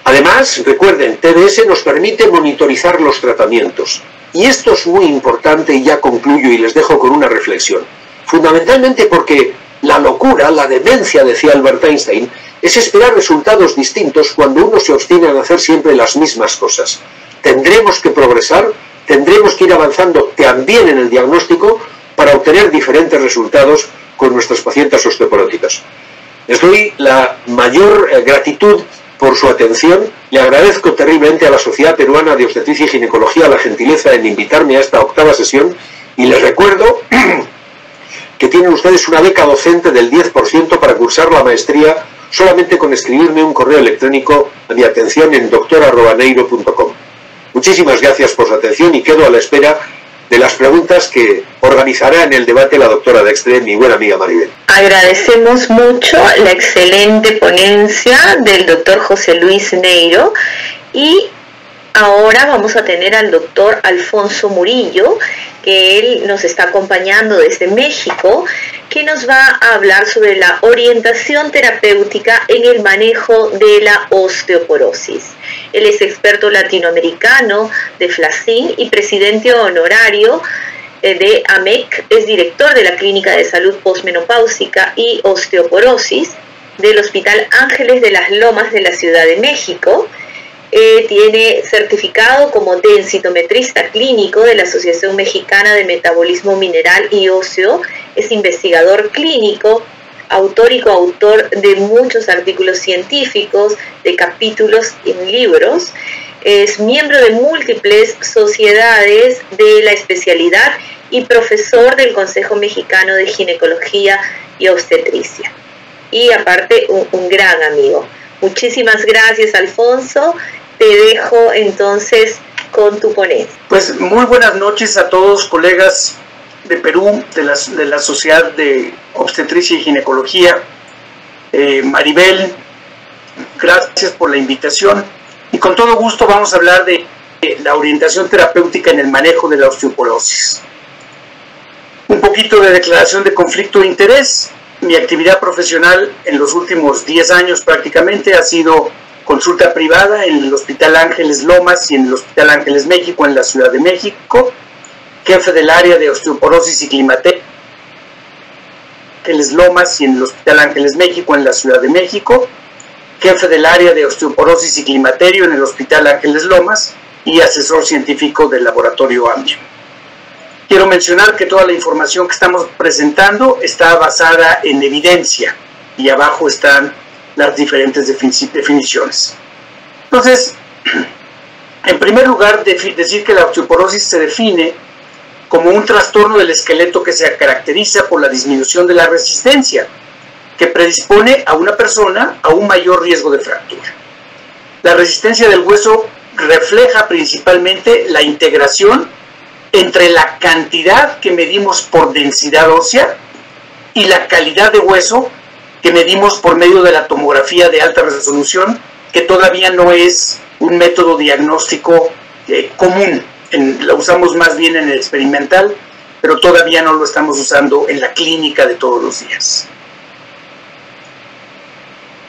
Además, recuerden, TBS nos permite monitorizar los tratamientos. Y esto es muy importante, y ya concluyo y les dejo con una reflexión. Fundamentalmente porque la locura, la demencia, decía Albert Einstein, es esperar resultados distintos cuando uno se obstina en hacer siempre las mismas cosas. Tendremos que progresar, tendremos que ir avanzando también en el diagnóstico para obtener diferentes resultados con nuestros pacientes osteoporóticos. Les doy la mayor gratitud por su atención. Le agradezco terriblemente a la Sociedad Peruana de Obstetricia y Ginecología la gentileza en invitarme a esta 8ª sesión, y les recuerdo que tienen ustedes una beca docente del 10% para cursar la maestría solamente con escribirme un correo electrónico a mi atención en doctor@neiro.com. Muchísimas gracias por su atención y quedo a la espera de las preguntas que organizará en el debate la doctora Dextre, mi buena amiga Maribel. Agradecemos mucho la excelente ponencia del doctor José Luis Neiro y ahora vamos a tener al doctor Alfonso Murillo, que él nos está acompañando desde México, que nos va a hablar sobre la orientación terapéutica en el manejo de la osteoporosis. Él es experto latinoamericano de FLACIN y presidente honorario de AMEC, es director de la Clínica de Salud Postmenopáusica y Osteoporosis del Hospital Ángeles de las Lomas de la Ciudad de México. Tiene certificado como densitometrista clínico de la Asociación Mexicana de Metabolismo Mineral y Óseo, es investigador clínico, autor y coautor de muchos artículos científicos, de capítulos en libros, es miembro de múltiples sociedades de la especialidad y profesor del Consejo Mexicano de Ginecología y Obstetricia. Y aparte un gran amigo. Muchísimas gracias, Alfonso. Te dejo entonces con tu ponencia. Pues muy buenas noches a todos, colegas de Perú, de la Sociedad de Obstetricia y Ginecología. Maribel, gracias por la invitación. Y con todo gusto vamos a hablar de la orientación terapéutica en el manejo de la osteoporosis. Un poquito de declaración de conflicto de interés. Mi actividad profesional en los últimos 10 años prácticamente ha sido consulta privada en el Hospital Ángeles Lomas y en el Hospital Ángeles México en la Ciudad de México, jefe del área de osteoporosis y climaterio Ángeles Lomas y en el Hospital Ángeles México en la Ciudad de México, jefe del área de osteoporosis y climaterio en el Hospital Ángeles Lomas y asesor científico del laboratorio AMBIO. Quiero mencionar que toda la información que estamos presentando está basada en evidencia y abajo están las diferentes definiciones. Entonces, en primer lugar, decir que la osteoporosis se define como un trastorno del esqueleto que se caracteriza por la disminución de la resistencia, que predispone a una persona a un mayor riesgo de fractura. La resistencia del hueso refleja principalmente la integración entre la cantidad que medimos por densidad ósea y la calidad de hueso que medimos por medio de la tomografía de alta resolución, que todavía no es un método diagnóstico común. La usamos más bien en el experimental, pero todavía no lo estamos usando en la clínica de todos los días.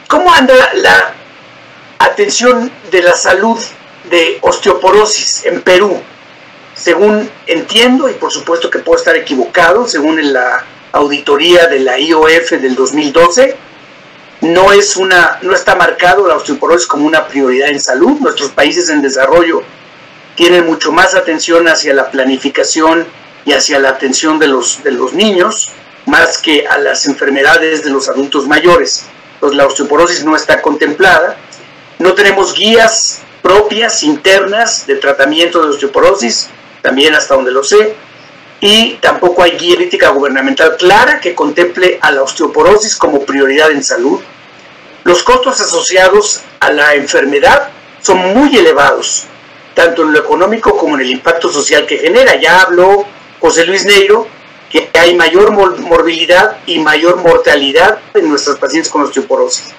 ¿Cómo anda la atención de la salud de osteoporosis en Perú? Según entiendo, y por supuesto que puedo estar equivocado, según la auditoría de la IOF del 2012, no está marcado la osteoporosis como una prioridad en salud. Nuestros países en desarrollo tienen mucho más atención hacia la planificación y hacia la atención de los niños, más que a las enfermedades de los adultos mayores. Entonces, la osteoporosis no está contemplada. No tenemos guías propias, internas, de tratamiento de osteoporosis, también hasta donde lo sé, y tampoco hay guía política gubernamental clara que contemple a la osteoporosis como prioridad en salud. Los costos asociados a la enfermedad son muy elevados, tanto en lo económico como en el impacto social que genera. Ya habló José Luis Neiro que hay mayor morbilidad y mayor mortalidad en nuestros pacientes con osteoporosis.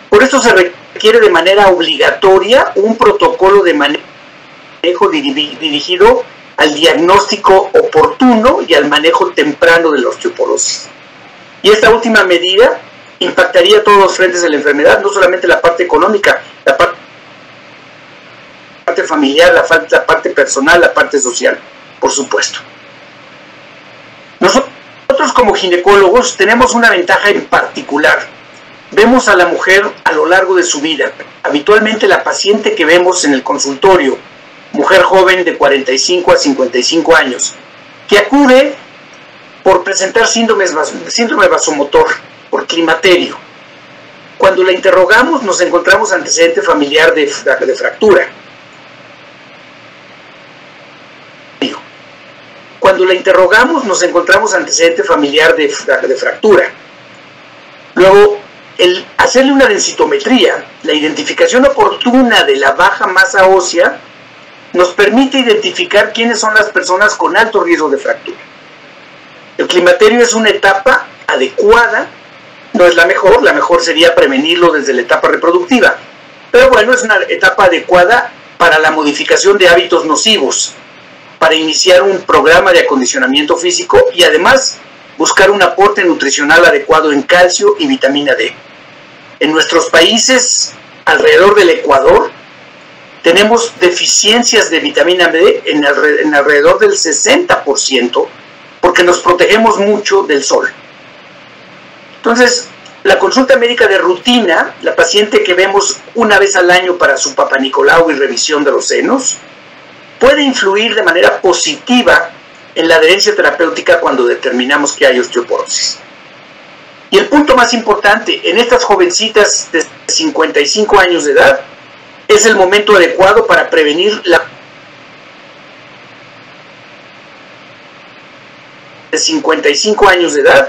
Por esto se requiere de manera obligatoria un protocolo de manejo dirigido al diagnóstico oportuno y al manejo temprano de la osteoporosis. Y esta última medida impactaría todos los frentes de la enfermedad, no solamente la parte económica, la parte familiar, la parte personal, la parte social, por supuesto. Nosotros como ginecólogos tenemos una ventaja en particular. Vemos a la mujer a lo largo de su vida. Habitualmente la paciente que vemos en el consultorio, mujer joven de 45 a 55 años, que acude por presentar síndrome vasomotor, por climaterio. Cuando la interrogamos nos encontramos antecedente familiar de fractura. Cuando la interrogamos nos encontramos antecedente familiar de fractura. Luego, el hacerle una densitometría, la identificación oportuna de la baja masa ósea, nos permite identificar quiénes son las personas con alto riesgo de fractura. El climaterio es una etapa adecuada, no es la mejor sería prevenirlo desde la etapa reproductiva, pero bueno, es una etapa adecuada para la modificación de hábitos nocivos, para iniciar un programa de acondicionamiento físico y además buscar un aporte nutricional adecuado en calcio y vitamina D. En nuestros países alrededor del Ecuador tenemos deficiencias de vitamina D en alrededor del 60%, porque nos protegemos mucho del sol. Entonces, la consulta médica de rutina, la paciente que vemos una vez al año para su Papa Nicolau y revisión de los senos, puede influir de manera positiva en la adherencia terapéutica cuando determinamos que hay osteoporosis. Y el punto más importante, en estas jovencitas de 55 años de edad, es el momento adecuado para prevenir de 55 años de edad,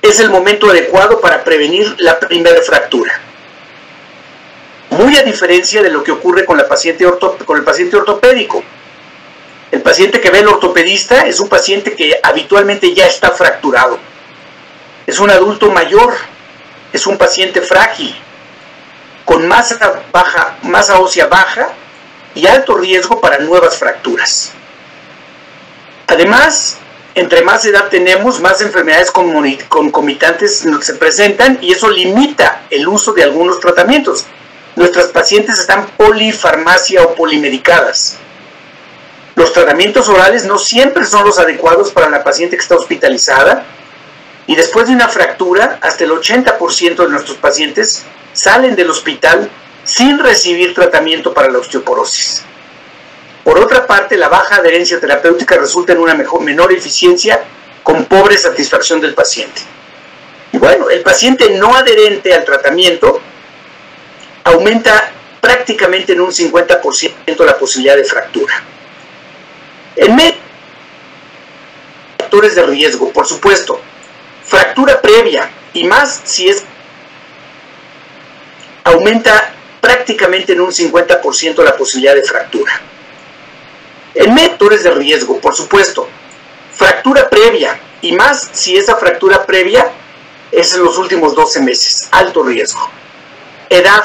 es el momento adecuado para prevenir la primera fractura. Muy a diferencia de lo que ocurre con el paciente ortopédico. El paciente que ve el ortopedista es un paciente que habitualmente ya está fracturado. Es un adulto mayor, es un paciente frágil, con masa ósea baja y alto riesgo para nuevas fracturas. Además, entre más edad tenemos, más enfermedades concomitantes se presentan y eso limita el uso de algunos tratamientos. Nuestras pacientes están polifarmacia o polimedicadas. Los tratamientos orales no siempre son los adecuados para la paciente que está hospitalizada y después de una fractura, hasta el 80% de nuestros pacientes salen del hospital sin recibir tratamiento para la osteoporosis. Por otra parte, la baja adherencia terapéutica resulta en una menor eficiencia con pobre satisfacción del paciente. Y bueno, el paciente no adherente al tratamiento aumenta prácticamente en un 50% la posibilidad de fractura. En factores de riesgo, por supuesto, fractura previa y más si es aumenta prácticamente en un 50% la posibilidad de fractura. En factores de riesgo, por supuesto, fractura previa y más si esa fractura previa es en los últimos 12 meses, alto riesgo. Edad,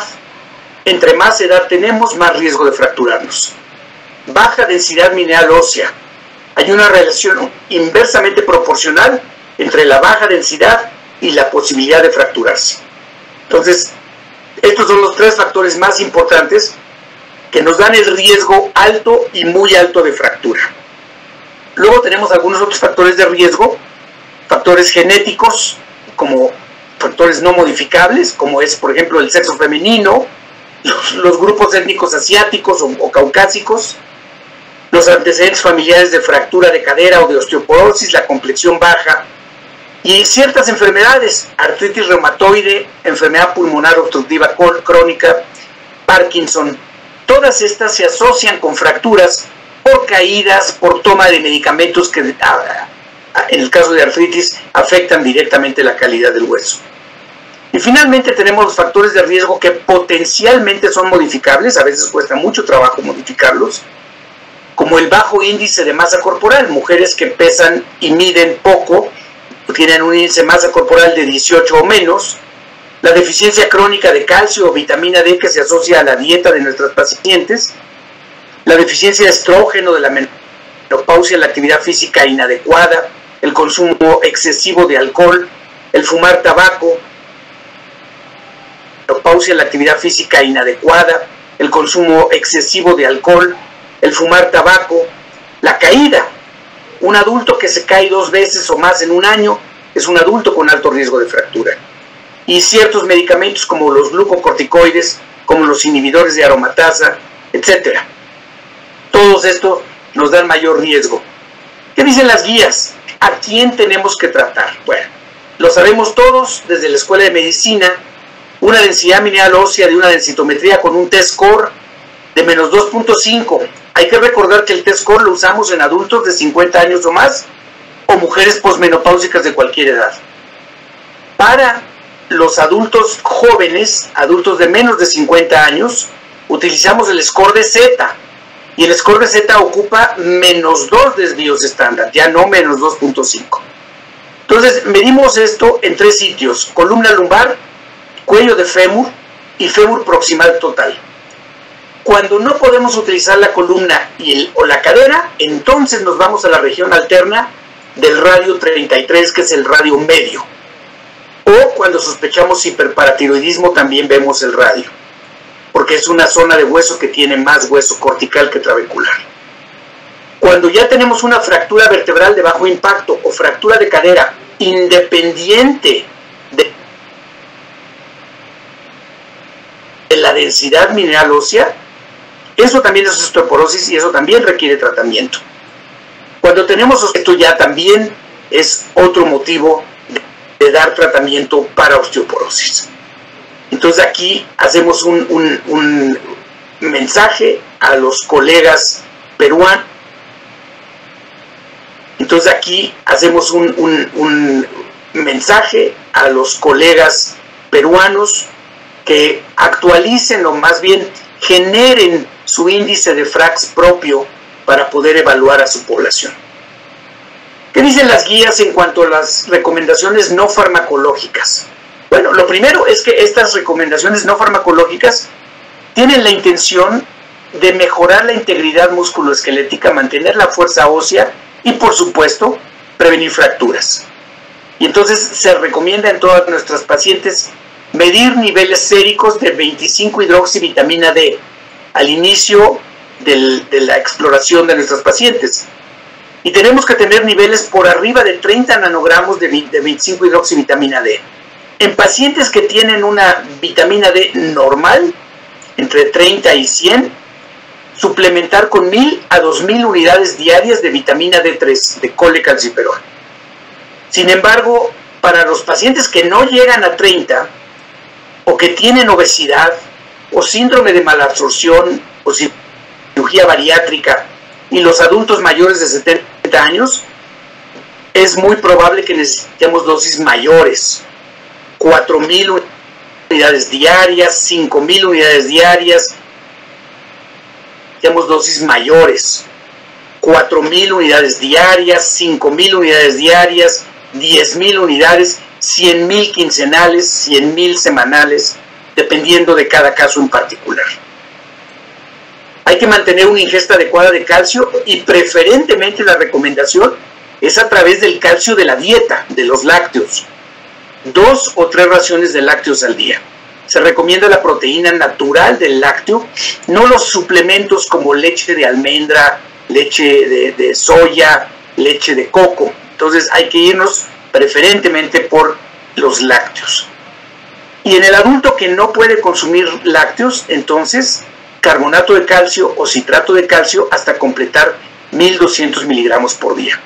entre más edad tenemos, más riesgo de fracturarnos. Baja densidad mineral ósea. Hay una relación inversamente proporcional entre la baja densidad y la posibilidad de fracturarse. Entonces, estos son los tres factores más importantes que nos dan el riesgo alto y muy alto de fractura. Luego tenemos algunos otros factores de riesgo, factores genéticos, como factores no modificables, como es, por ejemplo, el sexo femenino, los grupos étnicos asiáticos o caucásicos, los antecedentes familiares de fractura de cadera o de osteoporosis, la complexión baja, y ciertas enfermedades, artritis reumatoide, enfermedad pulmonar obstructiva crónica, Parkinson. Todas estas se asocian con fracturas por caídas, por toma de medicamentos que, en el caso de artritis, afectan directamente la calidad del hueso. Y finalmente tenemos los factores de riesgo que potencialmente son modificables, a veces cuesta mucho trabajo modificarlos, como el bajo índice de masa corporal, mujeres que pesan y miden poco, tienen un índice de masa corporal de 18 o menos, la deficiencia crónica de calcio o vitamina D que se asocia a la dieta de nuestras pacientes, la deficiencia de estrógeno de la menopausia, la actividad física inadecuada, el consumo excesivo de alcohol, el fumar tabaco, menopausia, la actividad física inadecuada, el consumo excesivo de alcohol, el fumar tabaco, la caída. Un adulto que se cae 2 veces o más en un año es un adulto con alto riesgo de fractura. Y ciertos medicamentos como los glucocorticoides, como los inhibidores de aromatasa, etc. Todo esto nos da mayor riesgo. ¿Qué dicen las guías? ¿A quién tenemos que tratar? Bueno, lo sabemos todos desde la escuela de medicina. Una densidad mineral ósea de una densitometría con un T-score de menos 2.5. Hay que recordar que el T-score lo usamos en adultos de 50 años o más o mujeres posmenopáusicas de cualquier edad. Para los adultos jóvenes, adultos de menos de 50 años, utilizamos el score de Z, y el score de Z ocupa -2 desvíos estándar, ya no -2.5. Entonces medimos esto en 3 sitios: columna lumbar, cuello de fémur y fémur proximal total. Cuando no podemos utilizar la columna o la cadera, entonces nos vamos a la región alterna del radio 33, que es el radio medio. O cuando sospechamos hiperparatiroidismo también vemos el radio, porque es una zona de hueso que tiene más hueso cortical que trabecular. Cuando ya tenemos una fractura vertebral de bajo impacto o fractura de cadera independiente de la densidad mineral ósea, eso también es osteoporosis y eso también requiere tratamiento. Cuando tenemos esto, ya también es otro motivo de dar tratamiento para osteoporosis. Entonces aquí hacemos un mensaje a los colegas peruanos. Entonces aquí hacemos un mensaje a los colegas peruanos que actualicen o más bien generen su índice de FRAX propio para poder evaluar a su población. ¿Qué dicen las guías en cuanto a las recomendaciones no farmacológicas? Bueno, lo primero es que estas recomendaciones no farmacológicas tienen la intención de mejorar la integridad musculoesquelética, mantener la fuerza ósea y, por supuesto, prevenir fracturas. Y entonces se recomienda en todas nuestras pacientes medir niveles séricos de 25-hidroxivitamina D al inicio de la exploración de nuestras pacientes. Y tenemos que tener niveles por arriba de 30 nanogramos de 25-hidroxivitamina D. En pacientes que tienen una vitamina D normal, entre 30 y 100, suplementar con 1000 a 2000 unidades diarias de vitamina D3, de colecalciferol. Sin embargo, para los pacientes que no llegan a 30, o que tienen obesidad, o síndrome de malabsorción, o cirugía bariátrica, y los adultos mayores de 70 años, es muy probable que necesitemos dosis mayores, 4000 unidades diarias, 5000 unidades diarias. Necesitamos dosis mayores, 4000 unidades diarias, 5000 unidades diarias, 10.000 unidades, 100.000 quincenales, 100.000 semanales, dependiendo de cada caso en particular. Hay que mantener una ingesta adecuada de calcio y preferentemente la recomendación es a través del calcio de la dieta, de los lácteos. 2 o 3 raciones de lácteos al día. Se recomienda la proteína natural del lácteo, no los suplementos como leche de almendra, leche de soya, leche de coco. Entonces hay que irnos preferentemente por los lácteos. Y en el adulto que no puede consumir lácteos, entonces carbonato de calcio o citrato de calcio hasta completar 1200 miligramos por día.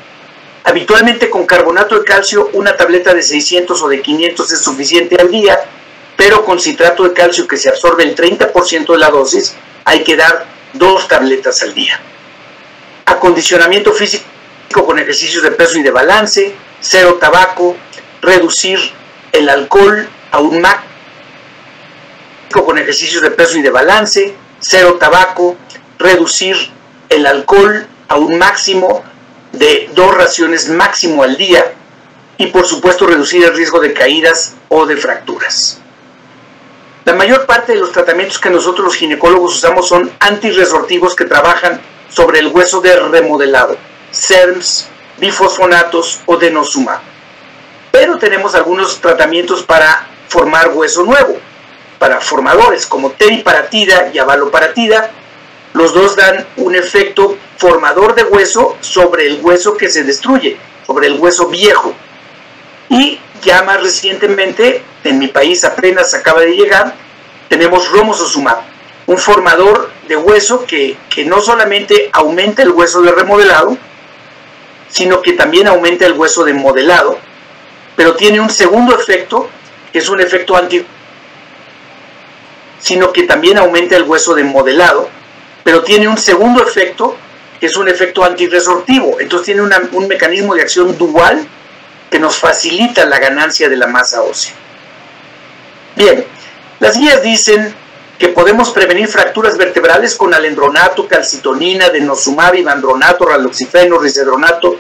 Habitualmente con carbonato de calcio una tableta de 600 o de 500 es suficiente al día, pero con citrato de calcio, que se absorbe el 30% de la dosis, hay que dar 2 tabletas al día. Acondicionamiento físico con ejercicios de peso y de balance, 0 tabaco, reducir el alcohol a un máximo con ejercicios de peso y de balance, 0 tabaco, reducir el alcohol a un máximo de 2 raciones máximo al día y por supuesto reducir el riesgo de caídas o de fracturas. La mayor parte de los tratamientos que nosotros los ginecólogos usamos son antirresortivos que trabajan sobre el hueso de remodelado, SERMs, bifosfonatos o denosumab. Pero tenemos algunos tratamientos para formar hueso nuevo, para formadores como teriparatida y avaloparatida. Los dos dan un efecto formador de hueso sobre el hueso que se destruye, sobre el hueso viejo. Y ya más recientemente, en mi país apenas acaba de llegar, tenemos romosozumab, un formador de hueso que no solamente aumenta el hueso de remodelado, sino que también aumenta el hueso de modelado, pero tiene un segundo efecto, que es un efecto sino que también aumenta el hueso de modelado, pero tiene un segundo efecto, que es un efecto antirresortivo. Entonces tiene un mecanismo de acción dual que nos facilita la ganancia de la masa ósea. Bien, las guías dicen que podemos prevenir fracturas vertebrales con alendronato, calcitonina, denosumab, ivandronato, raloxifeno, risedronato,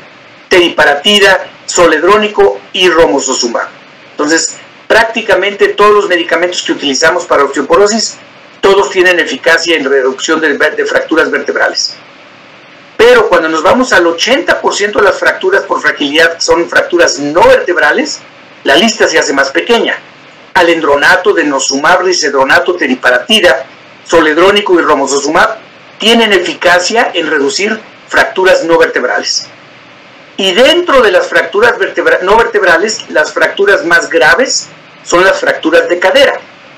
teriparatida, zoledrónico y romosozumab. Entonces, prácticamente todos los medicamentos que utilizamos para osteoporosis, todos tienen eficacia en reducción de fracturas vertebrales. Pero cuando nos vamos al 80% de las fracturas por fragilidad son fracturas no vertebrales, la lista se hace más pequeña. Alendronato, denosumab, risedronato, teriparatida, zoledrónico y romosozumab tienen eficacia en reducir fracturas no vertebrales. Y dentro de las fracturas no vertebrales, las fracturas más graves son las fracturas de cadera.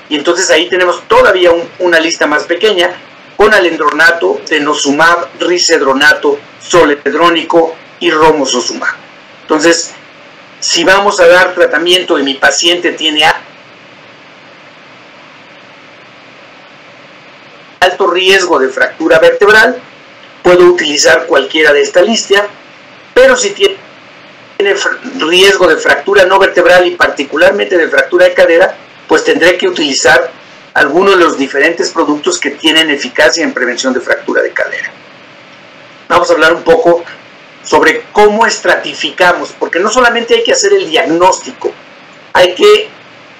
Y entonces ahí tenemos todavía una lista más pequeña con alendronato, denosumab, risedronato, zoledrónico y romosozumab. Entonces, si vamos a dar tratamiento y mi paciente tiene alto riesgo de fractura vertebral, puedo utilizar cualquiera de esta lista, pero si tiene riesgo de fractura no vertebral y particularmente de fractura de cadera, pues tendré que utilizar algunos de los diferentes productos que tienen eficacia en prevención de fractura de cadera. Vamos a hablar un poco sobre cómo estratificamos, porque no solamente hay que hacer el diagnóstico, hay que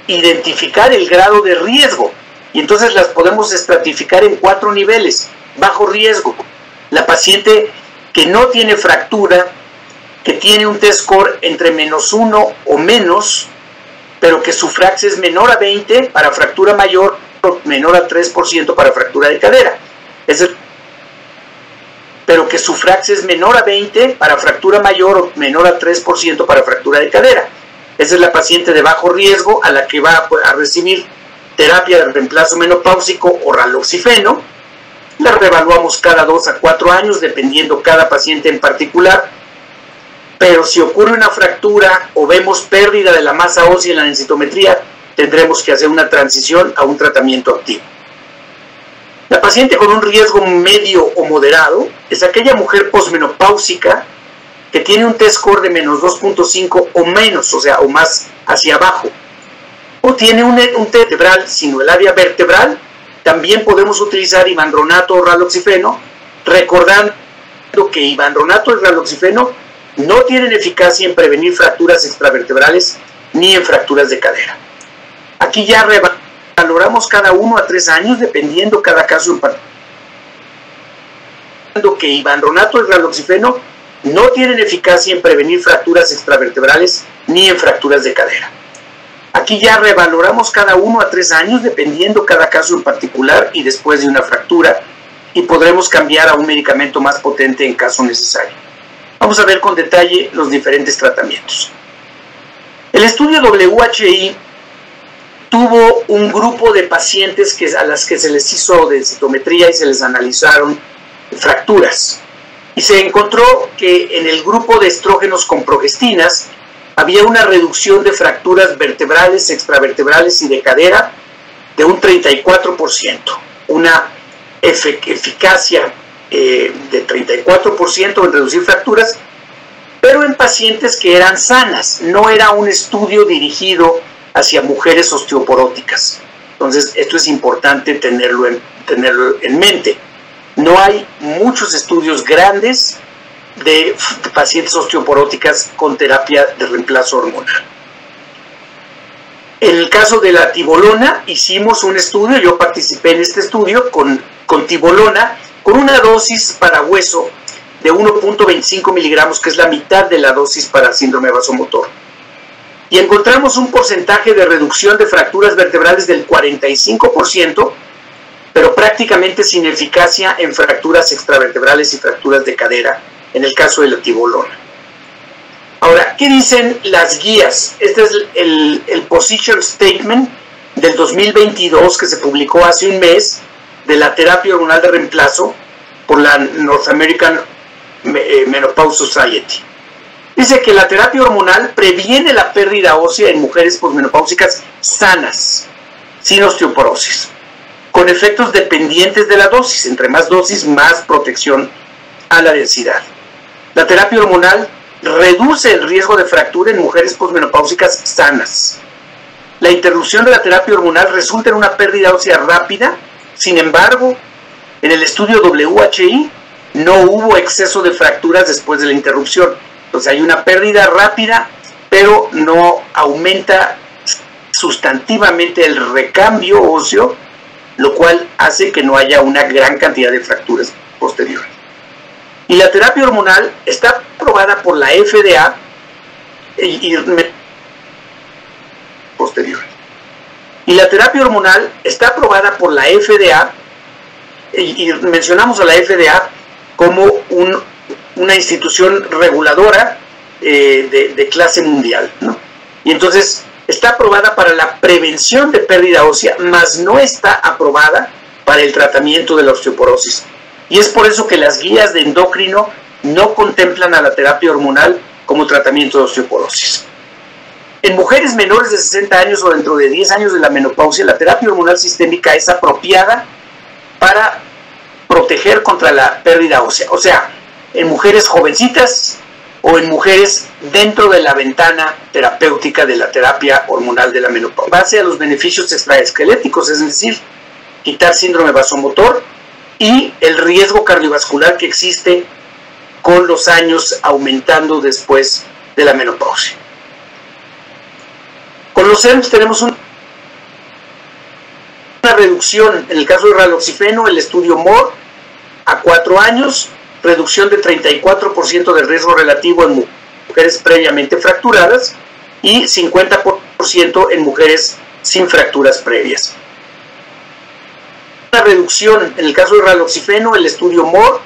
identificar el grado de riesgo, y entonces las podemos estratificar en 4 niveles. Bajo riesgo, la paciente que no tiene fractura, que tiene un T-score entre -1 o menos, pero que su FRAX es menor a 20 para fractura mayor o menor a 3% para fractura de cadera. Pero que su FRAX es menor a 20 para fractura mayor o menor a 3% para fractura de cadera. Esa es la paciente de bajo riesgo a la que va a recibir terapia de reemplazo menopáusico o raloxifeno. La reevaluamos cada 2 a 4 años, dependiendo cada paciente en particular. Pero si ocurre una fractura o vemos pérdida de la masa ósea en la densitometría, tendremos que hacer una transición a un tratamiento activo. La paciente con un riesgo medio o moderado es aquella mujer posmenopáusica que tiene un T-score de -2.5 o menos, o sea, o más hacia abajo, o tiene un T vertebral sino el área vertebral. También podemos utilizar ivandronato o raloxifeno, recordando que ivandronato y raloxifeno no tienen eficacia en prevenir fracturas extravertebrales ni en fracturas de cadera. Aquí ya revaloramos cada 1 a 3 años, dependiendo cada caso en particular. Que ivandronato y raloxifeno no tienen eficacia en prevenir fracturas extravertebrales ni en fracturas de cadera. Aquí ya revaloramos cada 1 a 3 años, dependiendo cada caso en particular y después de una fractura, y podremos cambiar a un medicamento más potente en caso necesario. Vamos a ver con detalle los diferentes tratamientos. El estudio WHI tuvo un grupo de pacientes a las que se les hizo densitometría y se les analizaron fracturas. Y se encontró que en el grupo de estrógenos con progestinas había una reducción de fracturas vertebrales, extravertebrales y de cadera de un 34%, una eficacia de 34% en reducir fracturas, pero en pacientes que eran sanas. No era un estudio dirigido hacia mujeres osteoporóticas. Entonces, esto es importante tenerlo en mente. No hay muchos estudios grandes de pacientes osteoporóticas con terapia de reemplazo hormonal. En el caso de la tibolona, hicimos un estudio, yo participé en este estudio con tibolona, con una dosis para hueso de 1.25 miligramos, que es la mitad de la dosis para síndrome vasomotor. Y encontramos un porcentaje de reducción de fracturas vertebrales del 45%, pero prácticamente sin eficacia en fracturas extravertebrales y fracturas de cadera, en el caso de la tibolona. Ahora, ¿qué dicen las guías? Este es el Position Statement del 2022 que se publicó hace un mes de la terapia hormonal de reemplazo por la North American Menopause Society. Dice que la terapia hormonal previene la pérdida ósea en mujeres posmenopáusicas sanas, sin osteoporosis, con efectos dependientes de la dosis. Entre más dosis, más protección a la densidad. La terapia hormonal reduce el riesgo de fractura en mujeres posmenopáusicas sanas. La interrupción de la terapia hormonal resulta en una pérdida ósea rápida Sin embargo, en el estudio WHI no hubo exceso de fracturas después de la interrupción. Entonces hay una pérdida rápida, pero no aumenta sustantivamente el recambio óseo, lo cual hace que no haya una gran cantidad de fracturas posteriores. Y la terapia hormonal está aprobada por la FDA posteriores. Y la terapia hormonal está aprobada por la FDA, y mencionamos a la FDA como una institución reguladora de clase mundial, ¿no? Y entonces está aprobada para la prevención de pérdida ósea, mas no está aprobada para el tratamiento de la osteoporosis. Y es por eso que las guías de endocrino no contemplan a la terapia hormonal como tratamiento de osteoporosis. En mujeres menores de 60 años o dentro de 10 años de la menopausia, la terapia hormonal sistémica es apropiada para proteger contra la pérdida ósea. O sea, en mujeres jovencitas o en mujeres dentro de la ventana terapéutica de la terapia hormonal de la menopausia, base a los beneficios extraesqueléticos, es decir, quitar síndrome vasomotor y el riesgo cardiovascular que existe con los años aumentando después de la menopausia. Con los SERMs tenemos una reducción, en el caso de raloxifeno, el estudio MORE, a 4 años, reducción de 34% del riesgo relativo en mujeres previamente fracturadas y 50% en mujeres sin fracturas previas. Una reducción, en el caso de raloxifeno, el estudio MORE,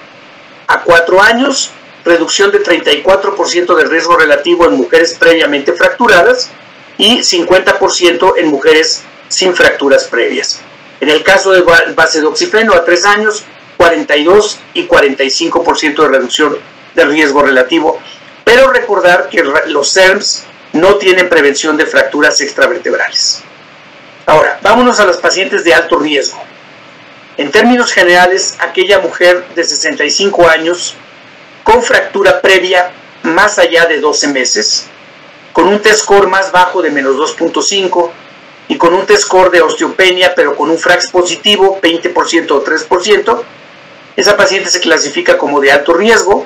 a 4 años, reducción de 34% del riesgo relativo en mujeres previamente fracturadas y 50% en mujeres sin fracturas previas. En el caso de vasodoxifeno a 3 años, 42 y 45% de reducción de riesgo relativo. Pero recordar que los SERMs no tienen prevención de fracturas extravertebrales. Ahora, vámonos a las pacientes de alto riesgo. En términos generales, aquella mujer de 65 años con fractura previa más allá de 12 meses, con un T-score más bajo de menos 2.5 y con un T-score de osteopenia, pero con un FRAX positivo, 20% o 3%, esa paciente se clasifica como de alto riesgo.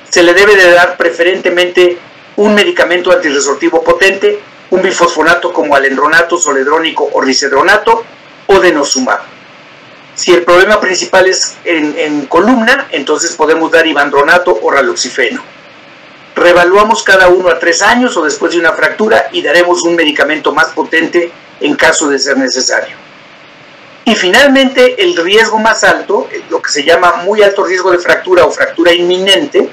Se le debe de dar preferentemente un medicamento antirresortivo potente, un bifosfonato como alendronato, zoledrónico o risedronato, o denosumab. Si el problema principal es en columna, entonces podemos dar ivandronato o raloxifeno. Reevaluamos cada 1 a 3 años o después de una fractura y daremos un medicamento más potente en caso de ser necesario. Y finalmente, el riesgo más alto, lo que se llama muy alto riesgo de fractura o fractura inminente,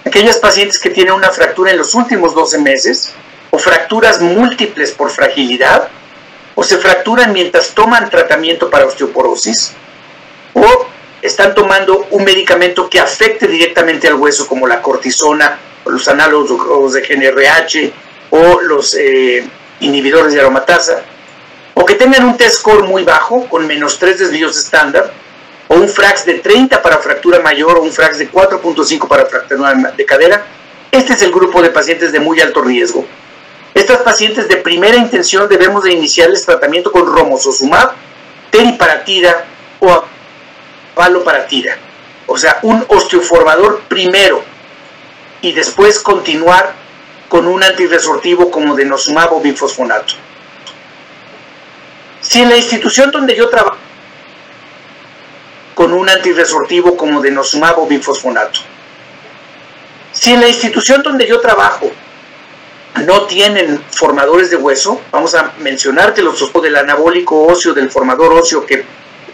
aquellas pacientes que tienen una fractura en los últimos 12 meses o fracturas múltiples por fragilidad, o se fracturan mientras toman tratamiento para osteoporosis, o están tomando un medicamento que afecte directamente al hueso, como la cortisona, o los análogos de GnRH, o los inhibidores de aromatasa, o que tengan un T-score muy bajo, con menos 3 desvíos estándar, o un FRAX de 30 para fractura mayor, o un FRAX de 4.5 para fractura de cadera. Este es el grupo de pacientes de muy alto riesgo. Estas pacientes de primera intención debemos de iniciarles tratamiento con romosozumab, teriparatida o avaloparatida. O sea, un osteoformador primero y después continuar con un antirresortivo como denosumab o bifosfonato. Si en la institución donde yo trabajo con un antirresortivo como denosumab o bifosfonato, si en la institución donde yo trabajo no tienen formadores de hueso, vamos a mencionar que los del anabólico óseo, del formador óseo, que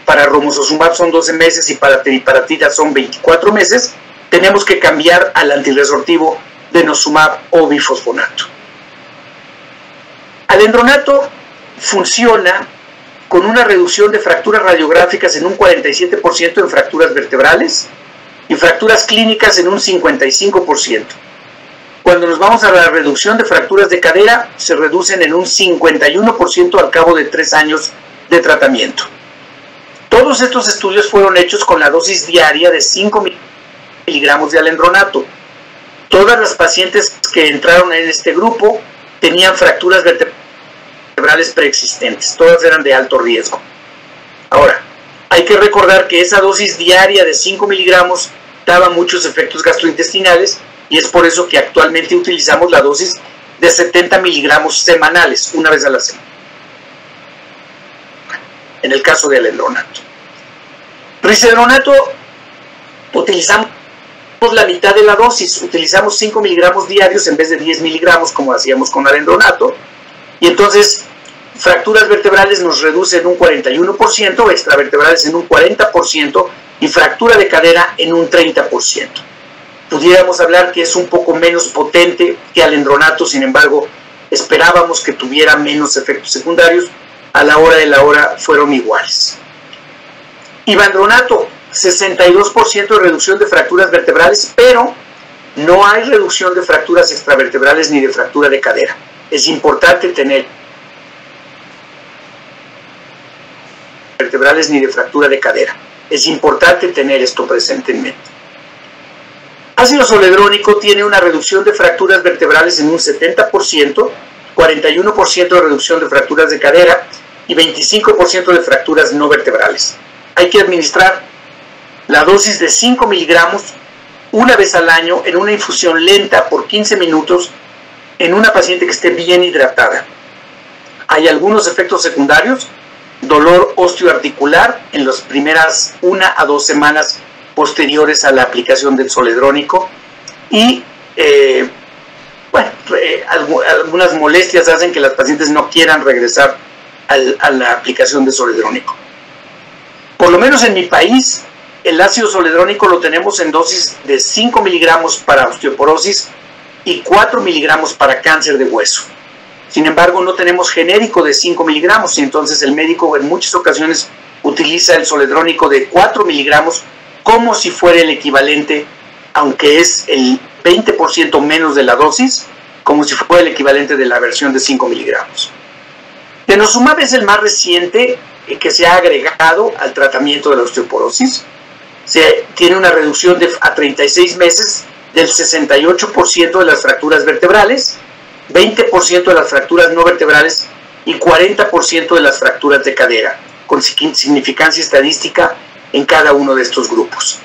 para romosozumab son 12 meses y para teriparatida son 24 meses, tenemos que cambiar al antirresortivo denosumab o bifosfonato. Alendronato funciona con una reducción de fracturas radiográficas en un 47% en fracturas vertebrales y fracturas clínicas en un 55%. Cuando nos vamos a la reducción de fracturas de cadera, se reducen en un 51% al cabo de 3 años de tratamiento. Todos estos estudios fueron hechos con la dosis diaria de 5 miligramos de alendronato. Todas las pacientes que entraron en este grupo tenían fracturas vertebrales preexistentes, todas eran de alto riesgo. Ahora, que recordar que esa dosis diaria de 5 miligramos daba muchos efectos gastrointestinales y es por eso que actualmente utilizamos la dosis de 70 miligramos semanales, una vez a la semana, en el caso del alendronato. Risedronato, utilizamos la mitad de la dosis, utilizamos 5 miligramos diarios en vez de 10 miligramos como hacíamos con alendronato, y entonces fracturas vertebrales nos reduce en un 41%, extravertebrales en un 40% y fractura de cadera en un 30%. Pudiéramos hablar que es un poco menos potente que alendronato, sin embargo, esperábamos que tuviera menos efectos secundarios, a la hora de la hora fueron iguales. Ivandronato, 62% de reducción de fracturas vertebrales, pero no hay reducción de fracturas extravertebrales ni de fractura de cadera. Es importante tener vertebrales ni de fractura de cadera. Es importante tener esto presente en mente. Ácido zoledrónico tiene una reducción de fracturas vertebrales en un 70%, 41% de reducción de fracturas de cadera y 25% de fracturas no vertebrales. Hay que administrar la dosis de 5 miligramos una vez al año en una infusión lenta por 15 minutos en una paciente que esté bien hidratada. Hay algunos efectos secundarios: dolor osteoarticular en las primeras 1 a 2 semanas posteriores a la aplicación del zoledrónico y algunas molestias hacen que las pacientes no quieran regresar a la aplicación de zoledrónico. Por lo menos en mi país, el ácido zoledrónico lo tenemos en dosis de 5 miligramos para osteoporosis y 4 miligramos para cáncer de hueso. Sin embargo, no tenemos genérico de 5 miligramos y entonces el médico en muchas ocasiones utiliza el zoledrónico de 4 miligramos como si fuera el equivalente, aunque es el 20% menos de la dosis, como si fuera el equivalente de la versión de 5 miligramos. Denosumab es el más reciente que se ha agregado al tratamiento de la osteoporosis. Tiene una reducción a 36 meses del 68% de las fracturas vertebrales, 20% de las fracturas no vertebrales y 40% de las fracturas de cadera, con significancia estadística en cada uno de estos grupos.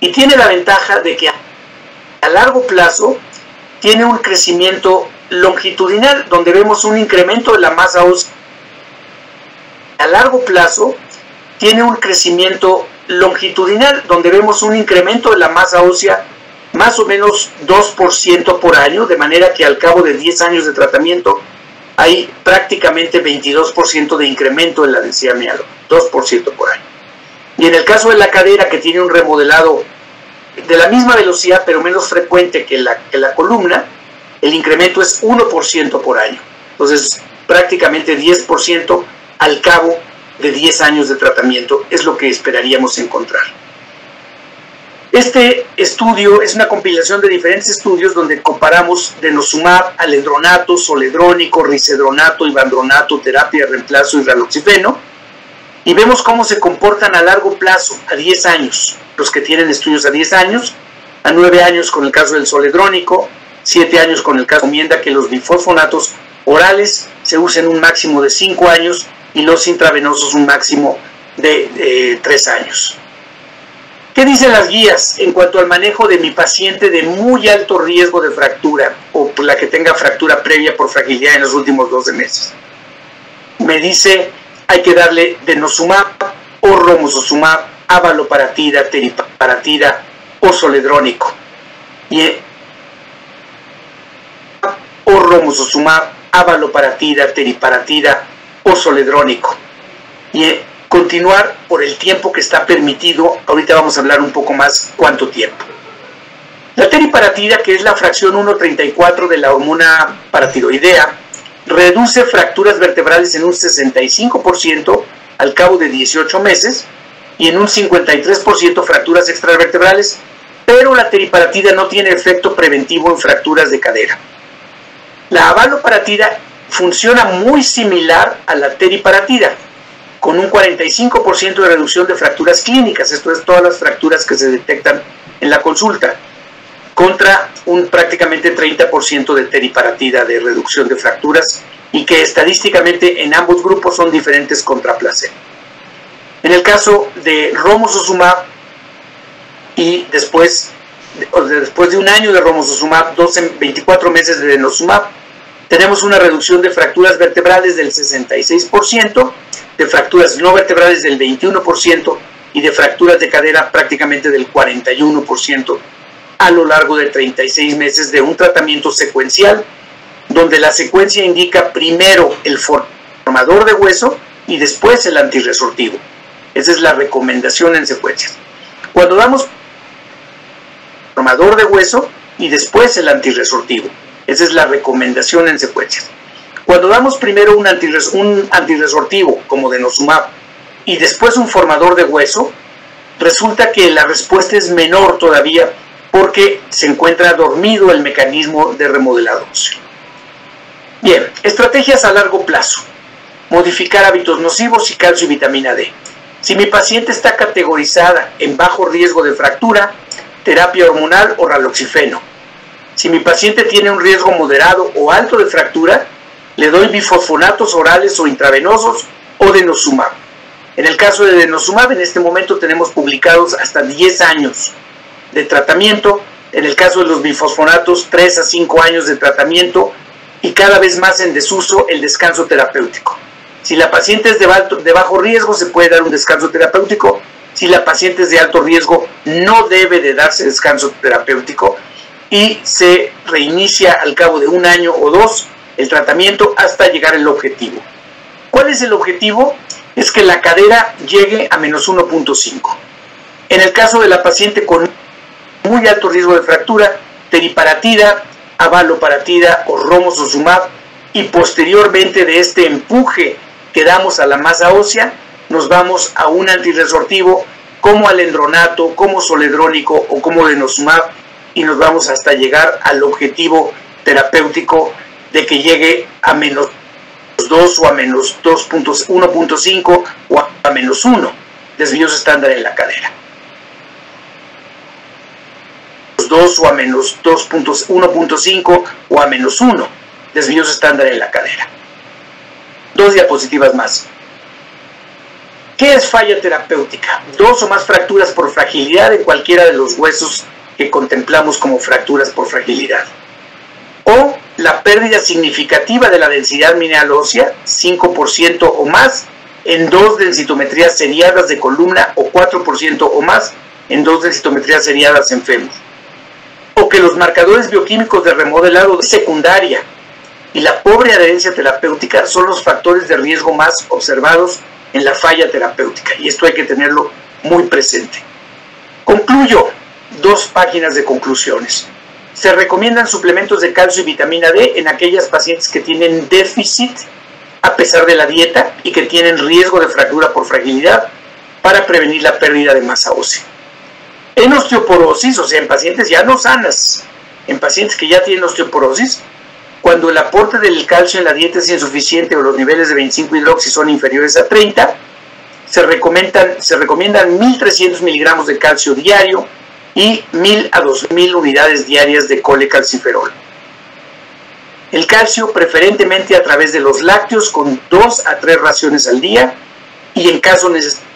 Y tiene la ventaja de que a largo plazo tiene un crecimiento longitudinal, donde vemos un incremento de la masa ósea. A largo plazo tiene un crecimiento longitudinal, donde vemos un incremento de la masa ósea más o menos 2% por año, de manera que al cabo de 10 años de tratamiento hay prácticamente 22% de incremento en la densidad mialo, 2% por año. Y en el caso de la cadera, que tiene un remodelado de la misma velocidad pero menos frecuente que la columna, el incremento es 1% por año. Entonces, prácticamente 10% al cabo de 10 años de tratamiento es lo que esperaríamos encontrar. Este estudio es una compilación de diferentes estudios donde comparamos denosumab, alendronato, zoledrónico, risedronato, ivandronato, terapia de reemplazo y raloxifeno, y vemos cómo se comportan a largo plazo, a 10 años, los que tienen estudios a 10 años, a 9 años con el caso del zoledrónico, 7 años con el caso. Recomienda que los bifosfonatos orales se usen un máximo de 5 años y los intravenosos un máximo de 3 años. ¿Qué dicen las guías en cuanto al manejo de mi paciente de muy alto riesgo de fractura o la que tenga fractura previa por fragilidad en los últimos 12 meses? Me dice, hay que darle denosumab o romosozumab, abaloparatida, teriparatida o zoledrónico. O romosozumab, abaloparatida, teriparatida o zoledrónico. Y continuar por el tiempo que está permitido. Ahorita vamos a hablar un poco más cuánto tiempo. La teriparatida, que es la fracción 1,34 de la hormona paratiroidea, reduce fracturas vertebrales en un 65% al cabo de 18 meses y en un 53% fracturas extravertebrales, pero la teriparatida no tiene efecto preventivo en fracturas de cadera. La abaloparatida funciona muy similar a la teriparatida, con un 45% de reducción de fracturas clínicas, esto es todas las fracturas que se detectan en la consulta, contra un prácticamente 30% de teriparatida de reducción de fracturas y que estadísticamente en ambos grupos son diferentes contra placebo. En el caso de romosozumab, y después de un año de romosozumab, 24 meses de denosumab, tenemos una reducción de fracturas vertebrales del 66%, de fracturas no vertebrales del 21% y de fracturas de cadera prácticamente del 41% a lo largo de 36 meses de un tratamiento secuencial, donde la secuencia indica primero el formador de hueso y después el antirresortivo. Esa es la recomendación en secuencias. Cuando damos formador de hueso y después el antirresortivo. Esa es la recomendación en secuencias. Cuando damos primero un antirresortivo como denosumab y después un formador de hueso, resulta que la respuesta es menor todavía porque se encuentra dormido el mecanismo de remodelado óseo. Bien, estrategias a largo plazo. Modificar hábitos nocivos y calcio y vitamina D. Si mi paciente está categorizada en bajo riesgo de fractura, terapia hormonal o raloxifeno. Si mi paciente tiene un riesgo moderado o alto de fractura, le doy bifosfonatos orales o intravenosos o denosumab. En el caso de denosumab, en este momento tenemos publicados hasta 10 años de tratamiento. En el caso de los bifosfonatos, 3 a 5 años de tratamiento y cada vez más en desuso el descanso terapéutico. Si la paciente es de bajo riesgo, se puede dar un descanso terapéutico. Si la paciente es de alto riesgo, no debe de darse descanso terapéutico y se reinicia al cabo de un año o dos el tratamiento hasta llegar al objetivo. ¿Cuál es el objetivo? Es que la cadera llegue a menos 1.5. En el caso de la paciente con muy alto riesgo de fractura, teriparatida, avaloparatida o romosozumab, y posteriormente de este empuje que damos a la masa ósea, nos vamos a un antirresortivo como alendronato, como zoledrónico o como denosumab, y nos vamos hasta llegar al objetivo terapéutico de que llegue a menos 2 o a menos 1.5 o a menos 1 desvíos estándar en la cadera. 2 o a menos 1.5 o a menos 1 desvíos estándar en la cadera. 2 diapositivas más. ¿Qué es falla terapéutica? 2 o más fracturas por fragilidad en cualquiera de los huesos que contemplamos como fracturas por fragilidad. O la pérdida significativa de la densidad mineral ósea, 5% o más, en 2 densitometrías seriadas de columna o 4% o más en 2 densitometrías seriadas en fémur. O que los marcadores bioquímicos de remodelado de secundaria y la pobre adherencia terapéutica son los factores de riesgo más observados en la falla terapéutica, y esto hay que tenerlo muy presente. Concluyo, 2 páginas de conclusiones. Se recomiendan suplementos de calcio y vitamina D en aquellas pacientes que tienen déficit a pesar de la dieta y que tienen riesgo de fractura por fragilidad para prevenir la pérdida de masa ósea. En osteoporosis, o sea, en pacientes ya no sanas, en pacientes que ya tienen osteoporosis, cuando el aporte del calcio en la dieta es insuficiente o los niveles de 25-hidroxi son inferiores a 30, se recomiendan 1.300 miligramos de calcio diario y 1.000 a 2.000 unidades diarias de colecalciferol. El calcio preferentemente a través de los lácteos con 2 a 3 raciones al día y en caso necesario.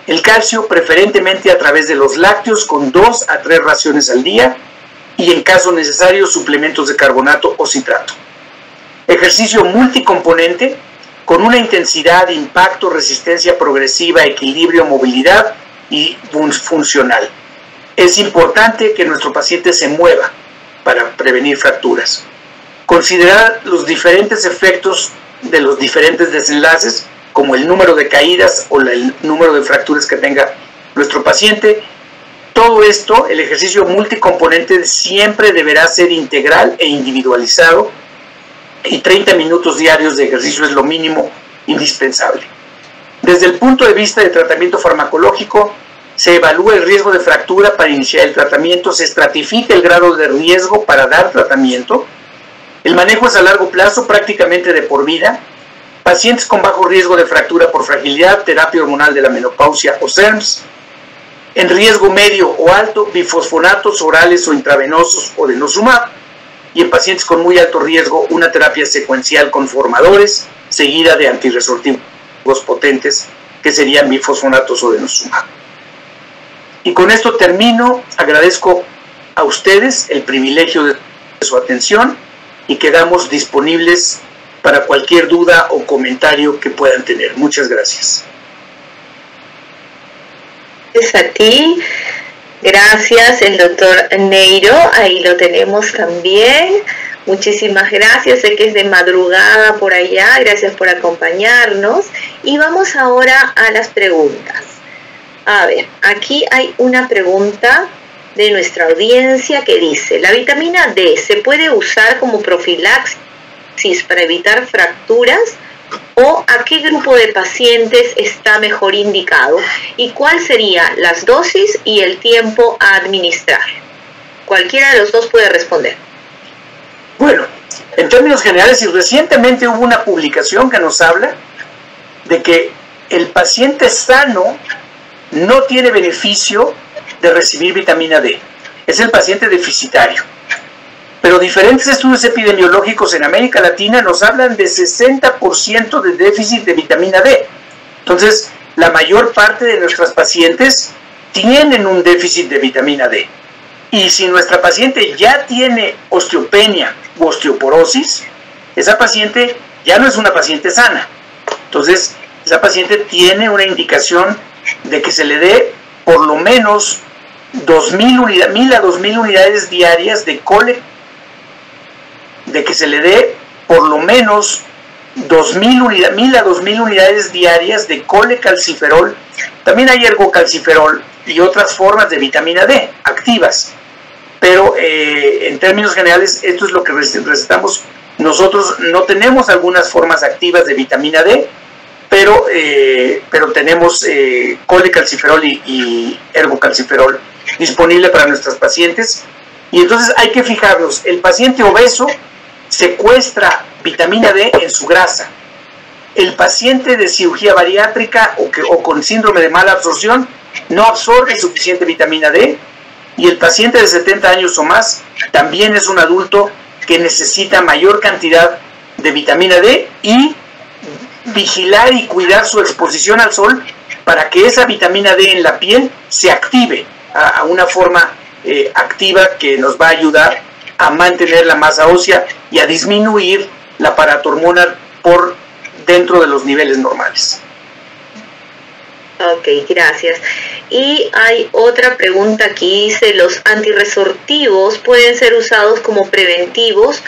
El calcio preferentemente a través de los lácteos con 2 a 3 raciones al día y en caso necesario suplementos de carbonato o citrato. Ejercicio multicomponente con una intensidad, impacto, resistencia progresiva, equilibrio, movilidad y funcional. Es importante que nuestro paciente se mueva para prevenir fracturas. Considerar los diferentes efectos de los diferentes desenlaces, como el número de caídas o el número de fracturas que tenga nuestro paciente. Todo esto, el ejercicio multicomponente siempre deberá ser integral e individualizado, y 30 minutos diarios de ejercicio es lo mínimo indispensable. Desde el punto de vista de tratamiento farmacológico, se evalúa el riesgo de fractura para iniciar el tratamiento, se estratifica el grado de riesgo para dar tratamiento. El manejo es a largo plazo, prácticamente de por vida. Pacientes con bajo riesgo de fractura por fragilidad, terapia hormonal de la menopausia o SERMs. En riesgo medio o alto, bifosfonatos orales o intravenosos o denosumab. Y en pacientes con muy alto riesgo, una terapia secuencial con formadores, seguida de antirresortivos potentes que serían bifosfonatos o denosumab. Y con esto termino. Agradezco a ustedes el privilegio de su atención y quedamos disponibles para cualquier duda o comentario que puedan tener. Muchas gracias. Gracias a ti. Gracias, el doctor Neiro. Ahí lo tenemos también. Muchísimas gracias. Sé que es de madrugada por allá. Gracias por acompañarnos. Y vamos ahora a las preguntas. A ver, aquí hay una pregunta de nuestra audiencia que dice: ¿la vitamina D se puede usar como profilaxis para evitar fracturas? ¿O a qué grupo de pacientes está mejor indicado? ¿Y cuál serían las dosis y el tiempo a administrar? Cualquiera de los dos puede responder. Bueno, en términos generales, y recientemente hubo una publicación que nos habla de que el paciente sano no tiene beneficio de recibir vitamina D. Es el paciente deficitario. Pero diferentes estudios epidemiológicos en América Latina nos hablan de 60% de déficit de vitamina D. Entonces, la mayor parte de nuestras pacientes tienen un déficit de vitamina D. Y si nuestra paciente ya tiene osteopenia u osteoporosis, esa paciente ya no es una paciente sana. Entonces, esa paciente tiene una indicación de que se le dé por lo menos 1.000 a 2.000 unidades diarias de de que se le dé por lo menos 1.000 a 2.000 unidades diarias de colecalciferol. También hay ergocalciferol y otras formas de vitamina D activas. Pero en términos generales, esto es lo que recetamos. Nosotros no tenemos algunas formas activas de vitamina D, pero tenemos colecalciferol y ergocalciferol disponible para nuestras pacientes. Y entonces hay que fijarnos, el paciente obeso secuestra vitamina D en su grasa. El paciente de cirugía bariátrica o con síndrome de mala absorción no absorbe suficiente vitamina D, y el paciente de 70 años o más también es un adulto que necesita mayor cantidad de vitamina D, y vigilar y cuidar su exposición al sol para que esa vitamina D en la piel se active a una forma activa que nos va a ayudar a mantener la masa ósea y a disminuir la paratormona por dentro de los niveles normales. Ok, gracias. Y hay otra pregunta aquí, dice: ¿los antirresortivos pueden ser usados como preventivos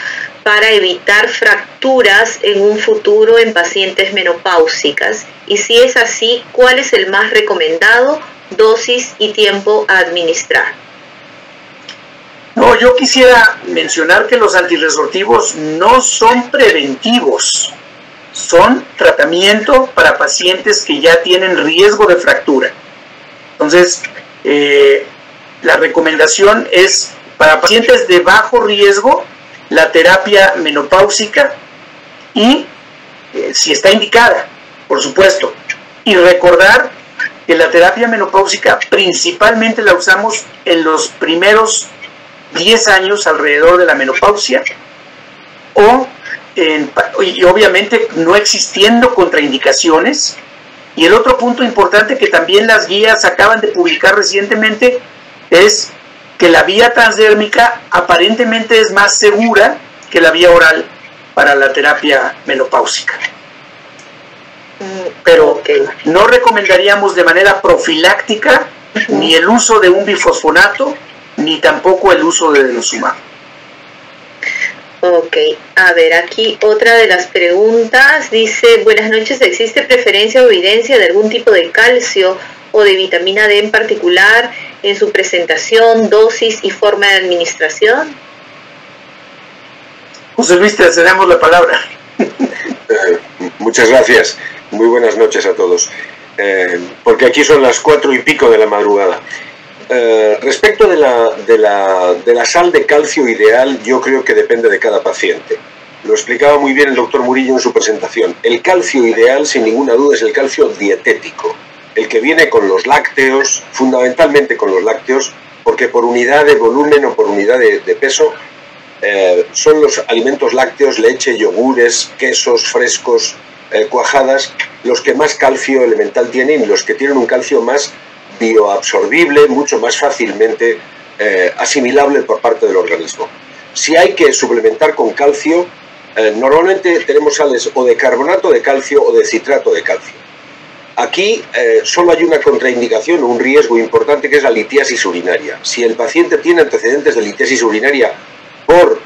para evitar fracturas en un futuro en pacientes menopáusicas? Y si es así, ¿cuál es el más recomendado, dosis y tiempo a administrar? No, yo quisiera mencionar que los antirresortivos no son preventivos, son tratamiento para pacientes que ya tienen riesgo de fractura. Entonces, la recomendación es para pacientes de bajo riesgo, la terapia menopáusica, y si está indicada, por supuesto. Y recordar que la terapia menopáusica principalmente la usamos en los primeros 10 años alrededor de la menopausia, y obviamente no existiendo contraindicaciones. Y el otro punto importante que también las guías acaban de publicar recientemente es que la vía transdérmica aparentemente es más segura que la vía oral para la terapia menopáusica. Pero no recomendaríamos de manera profiláctica ni el uso de un bifosfonato, ni tampoco el uso de denosumab. Ok, a ver, aquí otra de las preguntas dice: buenas noches, ¿existe preferencia o evidencia de algún tipo de calcio o de vitamina D en particular en su presentación, dosis y forma de administración? José Luis, te cedemos la palabra. Muchas gracias, muy buenas noches a todos. Porque aquí son las 4 y pico de la madrugada. Respecto de la sal de calcio ideal, yo creo que depende de cada paciente. Lo explicaba muy bien el doctor Murillo en su presentación. El calcio ideal, sin ninguna duda, es el calcio dietético, el que viene con los lácteos, fundamentalmente con los lácteos, porque por unidad de volumen o por unidad de peso son los alimentos lácteos, leche, yogures, quesos frescos, cuajadas los que más calcio elemental tienen y los que tienen un calcio más bioabsorbible, mucho más fácilmente asimilable por parte del organismo. Si hay que suplementar con calcio, normalmente tenemos sales o de carbonato de calcio o de citrato de calcio. Aquí solo hay una contraindicación o un riesgo importante, que es la litiasis urinaria. Si el paciente tiene antecedentes de litiasis urinaria por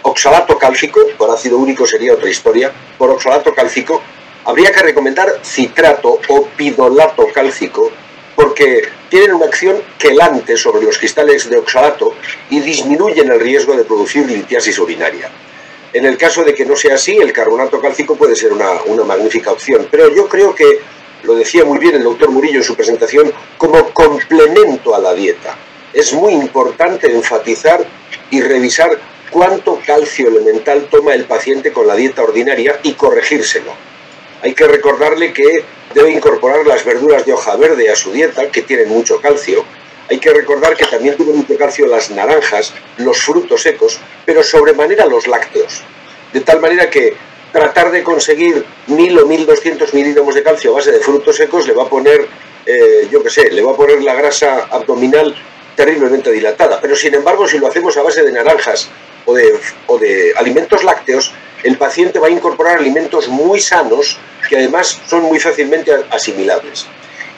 oxalato cálcico, por ácido úrico sería otra historia, por oxalato cálcico, habría que recomendar citrato o pidolato cálcico, porque tienen una acción quelante sobre los cristales de oxalato y disminuyen el riesgo de producir litiasis urinaria. En el caso de que no sea así, el carbonato cálcico puede ser una magnífica opción, pero yo creo que, lo decía muy bien el doctor Murillo en su presentación, como complemento a la dieta. Es muy importante enfatizar y revisar cuánto calcio elemental toma el paciente con la dieta ordinaria y corregírselo. Hay que recordarle que debe incorporar las verduras de hoja verde a su dieta, que tienen mucho calcio. Hay que recordar que también tienen mucho calcio las naranjas, los frutos secos, pero sobremanera los lácteos. De tal manera que tratar de conseguir 1000 o 1200 miligramos de calcio a base de frutos secos le va a poner, le va a poner la grasa abdominal terriblemente dilatada. Pero sin embargo, si lo hacemos a base de naranjas o de alimentos lácteos, el paciente va a incorporar alimentos muy sanos que además son muy fácilmente asimilables.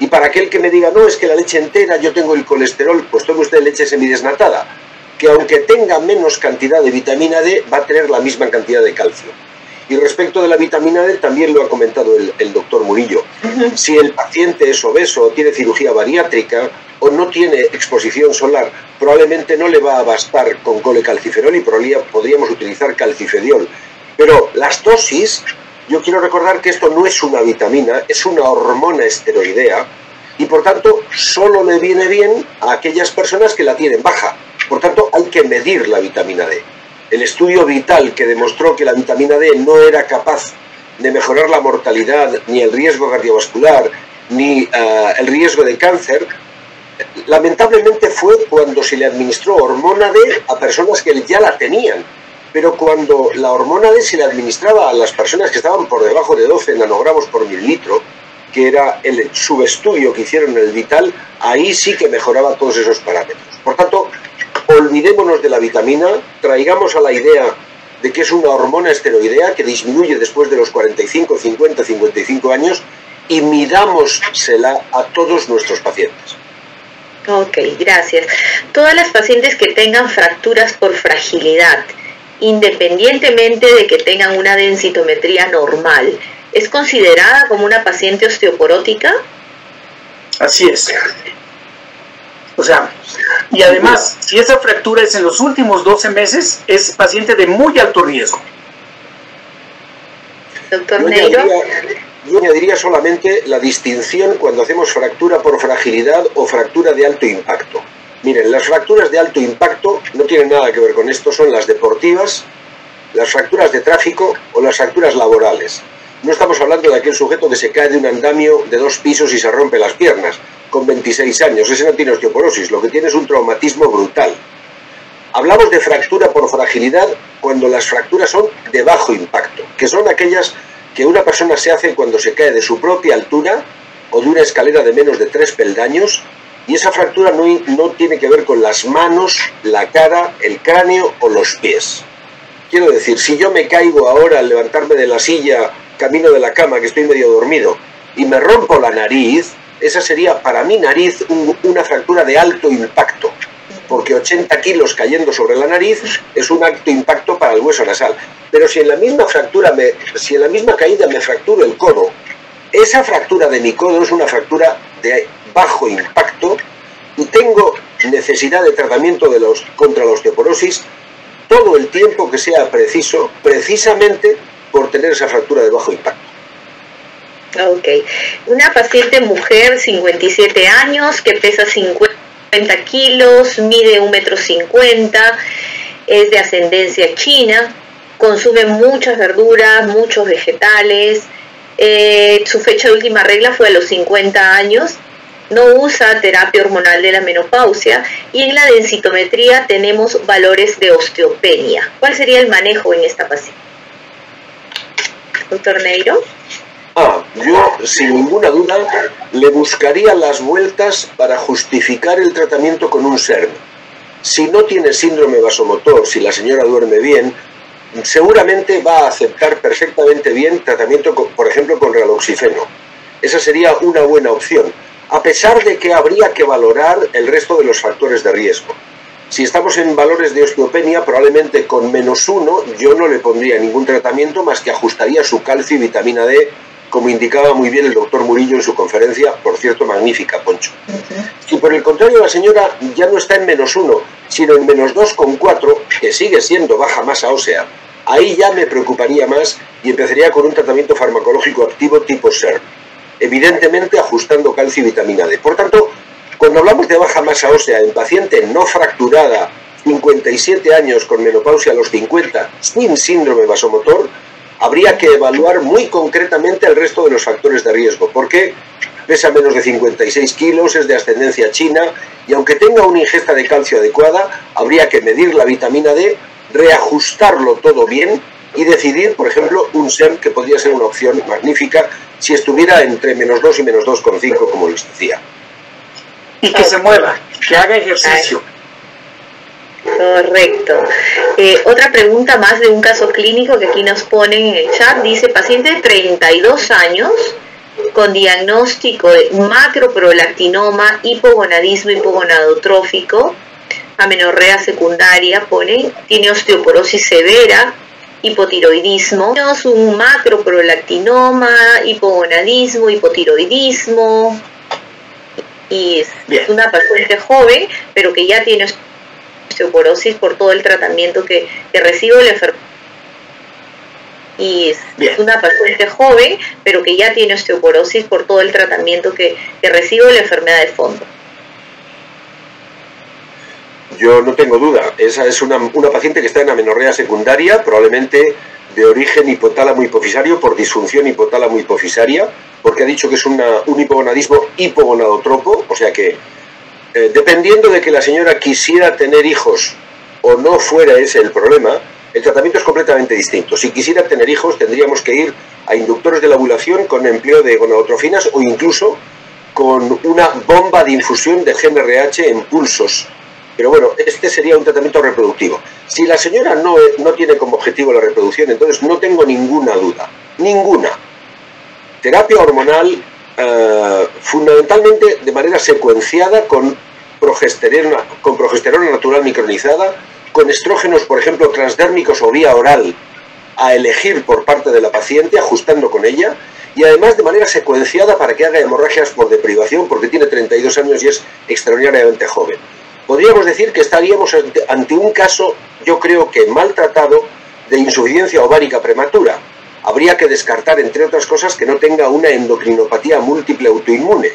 Y para aquel que me diga, no, es que la leche entera, yo tengo el colesterol, pues tome usted leche semidesnatada, que aunque tenga menos cantidad de vitamina D, va a tener la misma cantidad de calcio. Y respecto de la vitamina D, también lo ha comentado el doctor Murillo. Si el paciente es obeso o tiene cirugía bariátrica o no tiene exposición solar, probablemente no le va a bastar con colecalciferol y podríamos utilizar calcifediol. Pero las dosis, yo quiero recordar que esto no es una vitamina, es una hormona esteroidea y por tanto solo le viene bien a aquellas personas que la tienen baja. Por tanto, hay que medir la vitamina D. El estudio Vital, que demostró que la vitamina D no era capaz de mejorar la mortalidad, ni el riesgo cardiovascular, ni el riesgo de cáncer, lamentablemente fue cuando se le administró hormona D a personas que ya la tenían. Pero cuando la hormona D se le administraba a las personas que estaban por debajo de 12 nanogramos por mililitro, que era el subestudio que hicieron en el Vital, ahí sí que mejoraba todos esos parámetros. Por tanto, olvidémonos de la vitamina, traigamos a la idea de que es una hormona esteroidea que disminuye después de los 45, 50, 55 años y midámosela a todos nuestros pacientes. Ok, gracias. Todas las pacientes que tengan fracturas por fragilidad, independientemente de que tengan una densitometría normal, ¿es considerada como una paciente osteoporótica? Así es. O sea, y además, si esa fractura es en los últimos 12 meses, es paciente de muy alto riesgo. Doctor Neiro. Yo añadiría solamente la distinción cuando hacemos fractura por fragilidad o fractura de alto impacto. Miren, las fracturas de alto impacto no tienen nada que ver con esto, son las deportivas, las fracturas de tráfico o las fracturas laborales. No estamos hablando de aquel sujeto que se cae de un andamio de 2 pisos y se rompe las piernas con 26 años. Ese no tiene osteoporosis, lo que tiene es un traumatismo brutal. Hablamos de fractura por fragilidad cuando las fracturas son de bajo impacto, que son aquellas que una persona se hace cuando se cae de su propia altura o de una escalera de menos de 3 peldaños, y esa fractura no tiene que ver con las manos, la cara, el cráneo o los pies. Quiero decir, si yo me caigo ahora al levantarme de la silla, camino de la cama, que estoy medio dormido, y me rompo la nariz, esa sería para mi nariz una fractura de alto impacto, porque 80 kilos cayendo sobre la nariz es un alto impacto para el hueso nasal. Pero si en la misma caída me fracturo el codo, esa fractura de mi codo es una fractura de bajo impacto y tengo necesidad de tratamiento contra la osteoporosis todo el tiempo que sea preciso, precisamente por tener esa fractura de bajo impacto. Ok. Una paciente mujer, 57 años, que pesa 50 kilos, mide 1,50 m, es de ascendencia china, consume muchas verduras, muchos vegetales. Su fecha de última regla fue a los 50 años, no usa terapia hormonal de la menopausia y en la densitometría tenemos valores de osteopenia. ¿Cuál sería el manejo en esta paciente? doctor Neiro. Yo sin ninguna duda le buscaría las vueltas para justificar el tratamiento con un SERM. Si no tiene síndrome vasomotor, si la señora duerme bien, seguramente va a aceptar perfectamente bien tratamiento, por ejemplo, con raloxifeno. Esa sería una buena opción, a pesar de que habría que valorar el resto de los factores de riesgo. Si estamos en valores de osteopenia, probablemente con -1 yo no le pondría ningún tratamiento más que ajustaría su calcio y vitamina D, como indicaba muy bien el doctor Murillo en su conferencia, por cierto, magnífica, Poncho. Si por el contrario la señora ya no está en -1, sino en -2,4, que sigue siendo baja masa ósea, ahí ya me preocuparía más y empezaría con un tratamiento farmacológico activo tipo SERM, evidentemente ajustando calcio y vitamina D. Por tanto, cuando hablamos de baja masa ósea en paciente no fracturada, 57 años con menopausia a los 50, sin síndrome vasomotor, habría que evaluar muy concretamente el resto de los factores de riesgo, porque pesa menos de 56 kilos, es de ascendencia china, y aunque tenga una ingesta de calcio adecuada, habría que medir la vitamina D, reajustarlo todo bien y decidir, por ejemplo, un SERM, que podría ser una opción magnífica si estuviera entre -2 y -2,5, como les decía. Y que se mueva, que haga ejercicio. Correcto. Otra pregunta más de un caso clínico que aquí nos ponen en el chat. Dice, paciente de 32 años con diagnóstico de macroprolactinoma, hipogonadismo hipogonadotrófico, amenorrea secundaria, tiene osteoporosis severa, hipotiroidismo, un macroprolactinoma, hipogonadismo, hipotiroidismo, y es una paciente joven, pero que ya tiene osteoporosis por todo el tratamiento que recibe la enfermedad. Y es una paciente joven, pero que ya tiene osteoporosis por todo el tratamiento que recibe la enfermedad de fondo. Yo no tengo duda, esa es una paciente que está en amenorrea secundaria, probablemente de origen hipotálamo hipofisario por disfunción hipotálamo hipofisaria, porque ha dicho que es un hipogonadismo hipogonadotropo, o sea que dependiendo de que la señora quisiera tener hijos o no fuera ese el problema, el tratamiento es completamente distinto. Si quisiera tener hijos, tendríamos que ir a inductores de la ovulación con empleo de gonadotrofinas o incluso con una bomba de infusión de GnRH en pulsos. Pero bueno, este sería un tratamiento reproductivo. Si la señora no tiene como objetivo la reproducción, entonces no tengo ninguna duda, ninguna. Terapia hormonal, fundamentalmente de manera secuenciada con progesterona natural micronizada, con estrógenos, por ejemplo, transdérmicos o vía oral, a elegir por parte de la paciente, ajustando con ella, y además de manera secuenciada para que haga hemorragias por deprivación, porque tiene 32 años y es extraordinariamente joven. Podríamos decir que estaríamos ante un caso, yo creo que maltratado, de insuficiencia ovárica prematura. Habría que descartar, entre otras cosas, que no tenga una endocrinopatía múltiple autoinmune,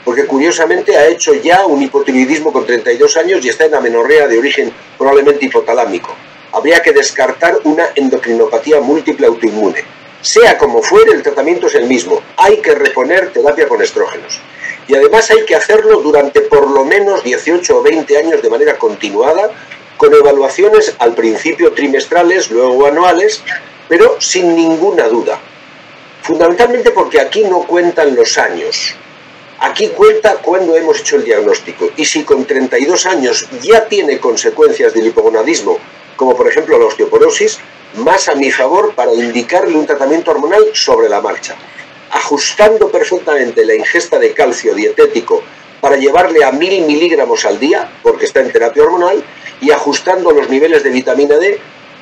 porque curiosamente ha hecho ya un hipotiroidismo con 32 años y está en amenorrea de origen probablemente hipotalámico. Habría que descartar una endocrinopatía múltiple autoinmune. Sea como fuere, el tratamiento es el mismo. Hay que reponer terapia con estrógenos. Y además hay que hacerlo durante por lo menos 18 o 20 años de manera continuada, con evaluaciones al principio trimestrales, luego anuales, pero sin ninguna duda. Fundamentalmente porque aquí no cuentan los años. Aquí cuenta cuando hemos hecho el diagnóstico. Y si con 32 años ya tiene consecuencias del hipogonadismo, como por ejemplo la osteoporosis, más a mi favor para indicarle un tratamiento hormonal sobre la marcha, ajustando perfectamente la ingesta de calcio dietético para llevarle a 1000 miligramos al día, porque está en terapia hormonal, y ajustando los niveles de vitamina D,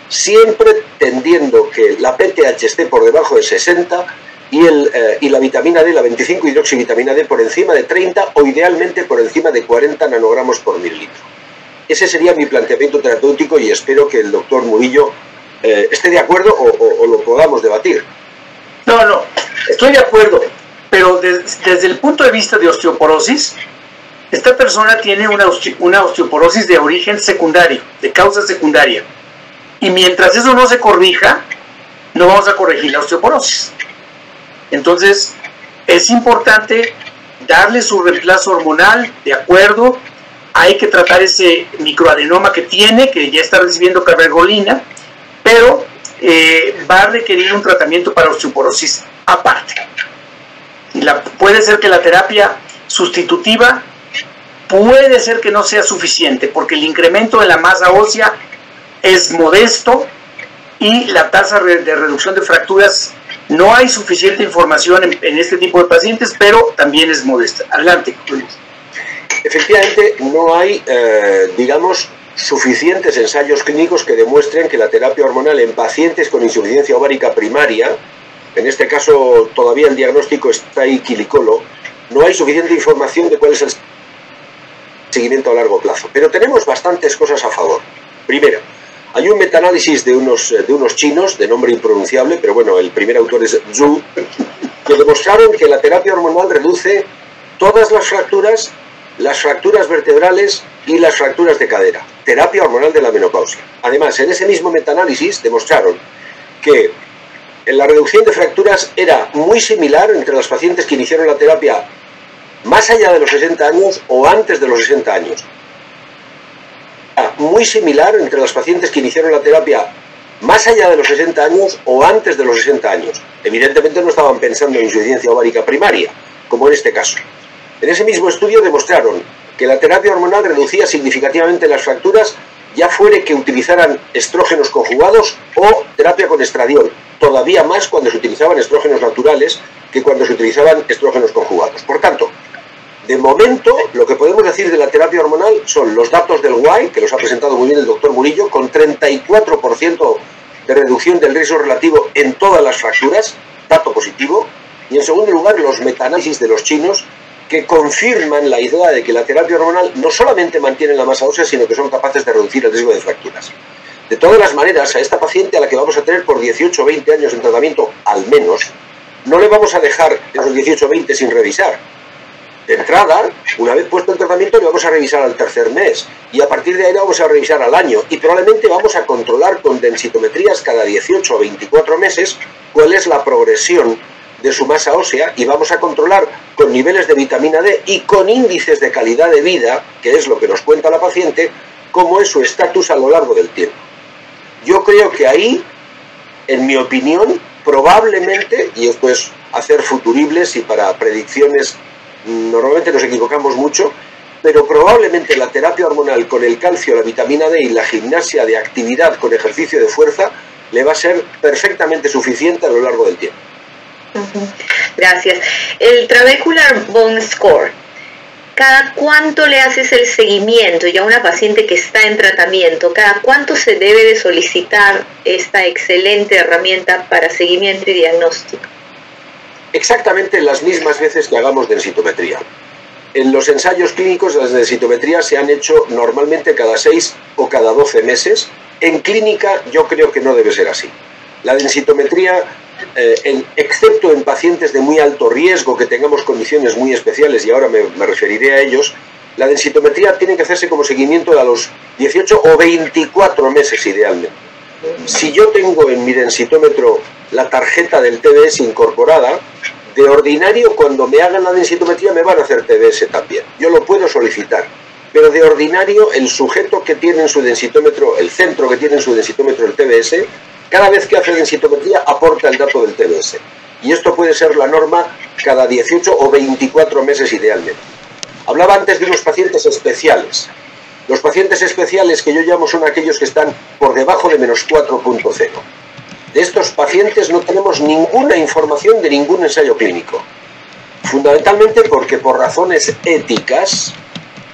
siempre tendiendo que la PTH esté por debajo de 60 y la vitamina D, la 25-hidroxivitamina D, por encima de 30 o idealmente por encima de 40 nanogramos por mililitro. Ese sería mi planteamiento terapéutico y espero que el doctor Murillo esté de acuerdo o lo podamos debatir. No, estoy de acuerdo, pero desde el punto de vista de osteoporosis, esta persona tiene una osteoporosis de origen secundario, de causa secundaria. Y mientras eso no se corrija, no vamos a corregir la osteoporosis. Entonces, es importante darle su reemplazo hormonal, de acuerdo. Hay que tratar ese microadenoma que tiene, que ya está recibiendo cabergolina, pero va a requerir un tratamiento para osteoporosis aparte. Y puede ser que la terapia sustitutiva puede ser que no sea suficiente, porque el incremento de la masa ósea es modesto y la tasa de reducción de fracturas, no hay suficiente información en este tipo de pacientes, pero también es modesta. Adelante, Luis. Efectivamente, no hay, digamos, suficientes ensayos clínicos que demuestren que la terapia hormonal en pacientes con insuficiencia ovárica primaria, en este caso todavía el diagnóstico está equilicolo, no hay suficiente información de cuál es el seguimiento a largo plazo. Pero tenemos bastantes cosas a favor. Primero, hay un metaanálisis de unos chinos, de nombre impronunciable, pero bueno, el primer autor es Zhu, que demostraron que la terapia hormonal reduce todas las fracturas vertebrales y las fracturas de cadera. Terapia hormonal de la menopausia. Además, en ese mismo metaanálisis demostraron que la reducción de fracturas era muy similar entre las pacientes que iniciaron la terapia más allá de los 60 años o antes de los 60 años. Muy similar entre las pacientes que iniciaron la terapia más allá de los 60 años o antes de los 60 años. Evidentemente no estaban pensando en insuficiencia ovárica primaria, como en este caso. En ese mismo estudio demostraron que la terapia hormonal reducía significativamente las fracturas, ya fuere que utilizaran estrógenos conjugados o terapia con estradiol, todavía más cuando se utilizaban estrógenos naturales que cuando se utilizaban estrógenos conjugados. Por tanto, de momento, lo que podemos decir de la terapia hormonal son los datos del WAI, que los ha presentado muy bien el doctor Murillo, con 34% de reducción del riesgo relativo en todas las fracturas, dato positivo, y en segundo lugar los metaanálisis de los chinos, que confirman la idea de que la terapia hormonal no solamente mantiene la masa ósea, sino que son capaces de reducir el riesgo de fracturas. De todas las maneras, a esta paciente a la que vamos a tener por 18 o 20 años en tratamiento, al menos, no le vamos a dejar esos 18 o 20 sin revisar. De entrada, una vez puesto el tratamiento, le vamos a revisar al tercer mes y a partir de ahí le vamos a revisar al año y probablemente vamos a controlar con densitometrías cada 18 o 24 meses cuál es la progresión de su masa ósea y vamos a controlar con niveles de vitamina D y con índices de calidad de vida, que es lo que nos cuenta la paciente, cómo es su estatus a lo largo del tiempo. Yo creo que ahí, en mi opinión, probablemente, y esto es hacer futuribles y para predicciones normalmente nos equivocamos mucho, pero probablemente la terapia hormonal con el calcio, la vitamina D y la gimnasia de actividad con ejercicio de fuerza le va a ser perfectamente suficiente a lo largo del tiempo. Gracias. El Trabecular Bone Score, ¿cada cuánto le haces el seguimiento? Ya una paciente que está en tratamiento, ¿cada cuánto se debe de solicitar esta excelente herramienta para seguimiento y diagnóstico? Exactamente las mismas veces que hagamos densitometría. En los ensayos clínicos las densitometrías se han hecho normalmente cada 6 o cada 12 meses. En clínica yo creo que no debe ser así. La densitometría, excepto en pacientes de muy alto riesgo, que tengamos condiciones muy especiales, y ahora me referiré a ellos, la densitometría tiene que hacerse como seguimiento a los 18 o 24 meses idealmente. Si yo tengo en mi densitómetro la tarjeta del TBS incorporada, de ordinario cuando me hagan la densitometría me van a hacer TBS también. Yo lo puedo solicitar, pero de ordinario el sujeto que tiene en su densitómetro, el centro que tiene en su densitómetro el TBS, cada vez que hace densitometría aporta el dato del TBS. Y esto puede ser la norma cada 18 o 24 meses idealmente. Hablaba antes de unos pacientes especiales. Los pacientes especiales que yo llamo son aquellos que están por debajo de menos 4.0. De estos pacientes no tenemos ninguna información de ningún ensayo clínico. Fundamentalmente porque por razones éticas,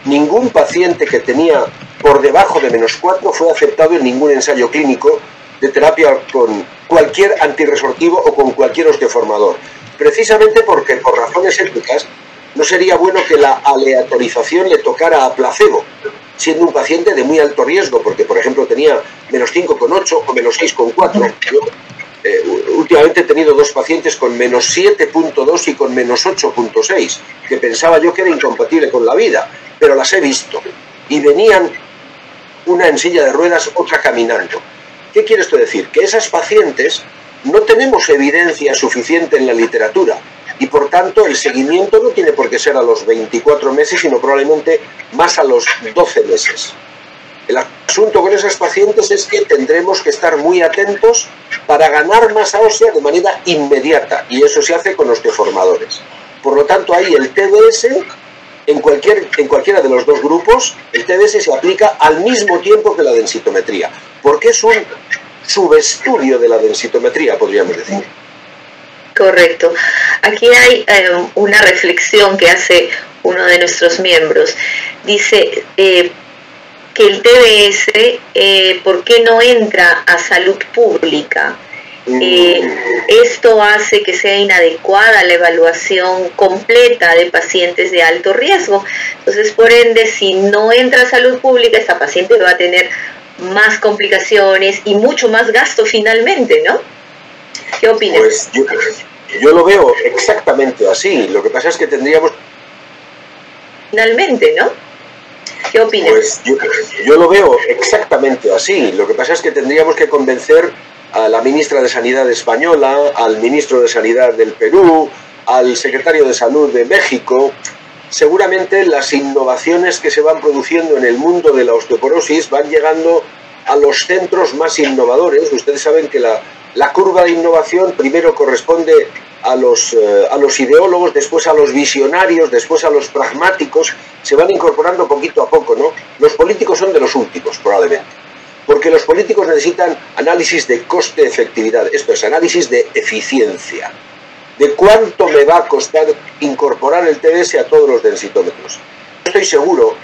ningún paciente que tenía por debajo de menos 4 fue aceptado en ningún ensayo clínico de terapia con cualquier antirresortivo o con cualquier osteoformador. Precisamente porque por razones éticas no sería bueno que la aleatorización le tocara a placebo, siendo un paciente de muy alto riesgo, porque por ejemplo tenía menos 5,8 o menos 6,4. Yo últimamente he tenido dos pacientes con menos 7,2 y con menos 8,6, que pensaba yo que era incompatible con la vida, pero las he visto. Y venían una en silla de ruedas, otra caminando. ¿Qué quiere esto decir? Que esas pacientes no tenemos evidencia suficiente en la literatura y por tanto el seguimiento no tiene por qué ser a los 24 meses, sino probablemente más a los 12 meses. El asunto con esas pacientes es que tendremos que estar muy atentos para ganar masa ósea de manera inmediata, y eso se hace con osteoformadores. Por lo tanto, ahí el TDS, en cualquiera de los dos grupos, el TDS se aplica al mismo tiempo que la densitometría, porque es un subestudio de la densitometría, podríamos decir. Correcto. Aquí hay una reflexión que hace uno de nuestros miembros. Dice que el TDS, ¿por qué no entra a salud pública? Esto hace que sea inadecuada la evaluación completa de pacientes de alto riesgo. Entonces, por ende, si no entra a salud pública, esta paciente va a tener más complicaciones y mucho más gasto finalmente, ¿no? ¿Qué opinas? Pues yo lo veo exactamente así. Lo que pasa es que tendríamos... Finalmente, ¿no? ¿Qué opinas? Pues yo lo veo exactamente así. Lo que pasa es que tendríamos que convencer a la ministra de Sanidad española, al ministro de Sanidad del Perú, al secretario de Salud de México. Seguramente las innovaciones que se van produciendo en el mundo de la osteoporosis van llegando a los centros más innovadores. Ustedes saben que la curva de innovación primero corresponde a los ideólogos, después a los visionarios, después a los pragmáticos. Se van incorporando poquito a poco, ¿no? Los políticos son de los últimos, probablemente, porque los políticos necesitan análisis de coste-efectividad, esto es, análisis de eficiencia, de cuánto me va a costar incorporar el TDS a todos los densitómetros. Estoy seguro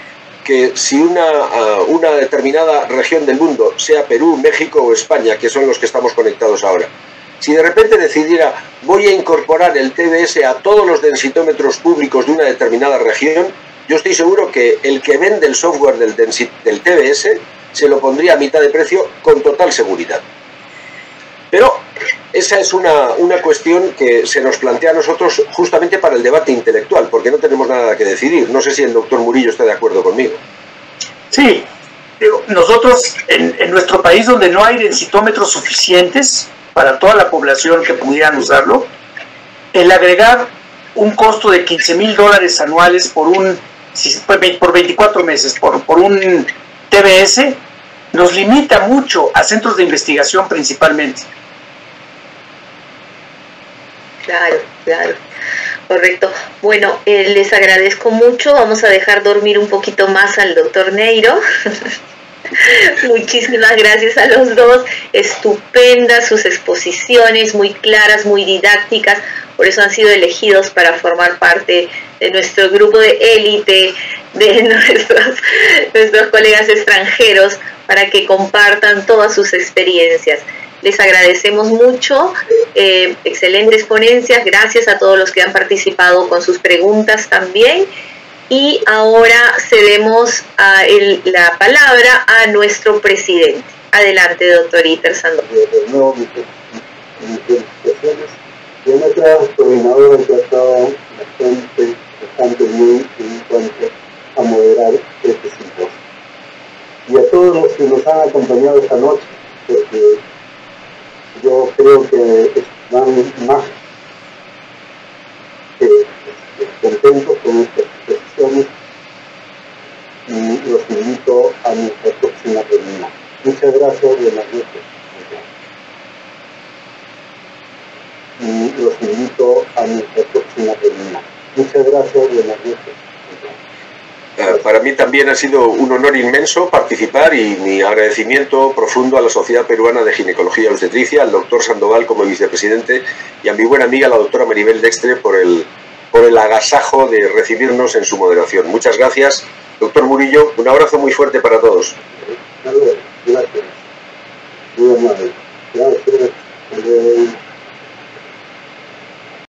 que si una determinada región del mundo, sea Perú, México o España, que son los que estamos conectados ahora, si de repente decidiera voy a incorporar el TDS a todos los densitómetros públicos de una determinada región, yo estoy seguro que el que vende el software del TDS se lo pondría a mitad de precio con total seguridad. Pero esa es una cuestión que se nos plantea a nosotros justamente para el debate intelectual, porque no tenemos nada que decidir. No sé si el doctor Murillo está de acuerdo conmigo. Sí, nosotros en nuestro país, donde no hay densitómetros suficientes para toda la población que pudieran usarlo, el agregar un costo de $15,000 anuales por 24 meses, por un TBS, nos limita mucho a centros de investigación principalmente. Claro, claro, correcto. Bueno, les agradezco mucho. Vamos a dejar dormir un poquito más al doctor Neiro. Muchísimas gracias a los dos. Estupendas sus exposiciones, muy claras, muy didácticas. Por eso han sido elegidos para formar parte de nuestro grupo de élite, de nuestros colegas extranjeros, para que compartan todas sus experiencias. Les agradecemos mucho, excelentes ponencias, gracias a todos los que han participado con sus preguntas también. Y ahora cedemos la palabra a nuestro presidente. Adelante, doctor Iter Sandoval. Y a nuestra coordinadora que ha estado bastante bien en cuanto a moderar este simposio. Y a todos los que nos han acompañado esta noche, porque yo creo que están más contentos con estas exposiciones, y los invito a nuestra próxima reunión. Muchas gracias, buenas noches. Y los invito a nuestra próxima reunión. Muchas gracias, buenas noches. Para mí también ha sido un honor inmenso participar, y mi agradecimiento profundo a la Sociedad Peruana de Ginecología y Obstetricia, al doctor Sandoval como vicepresidente, y a mi buena amiga la doctora Maribel Dextre por el agasajo de recibirnos en su moderación. Muchas gracias, doctor Murillo. Un abrazo muy fuerte para todos. Gracias. Muy amable. Gracias.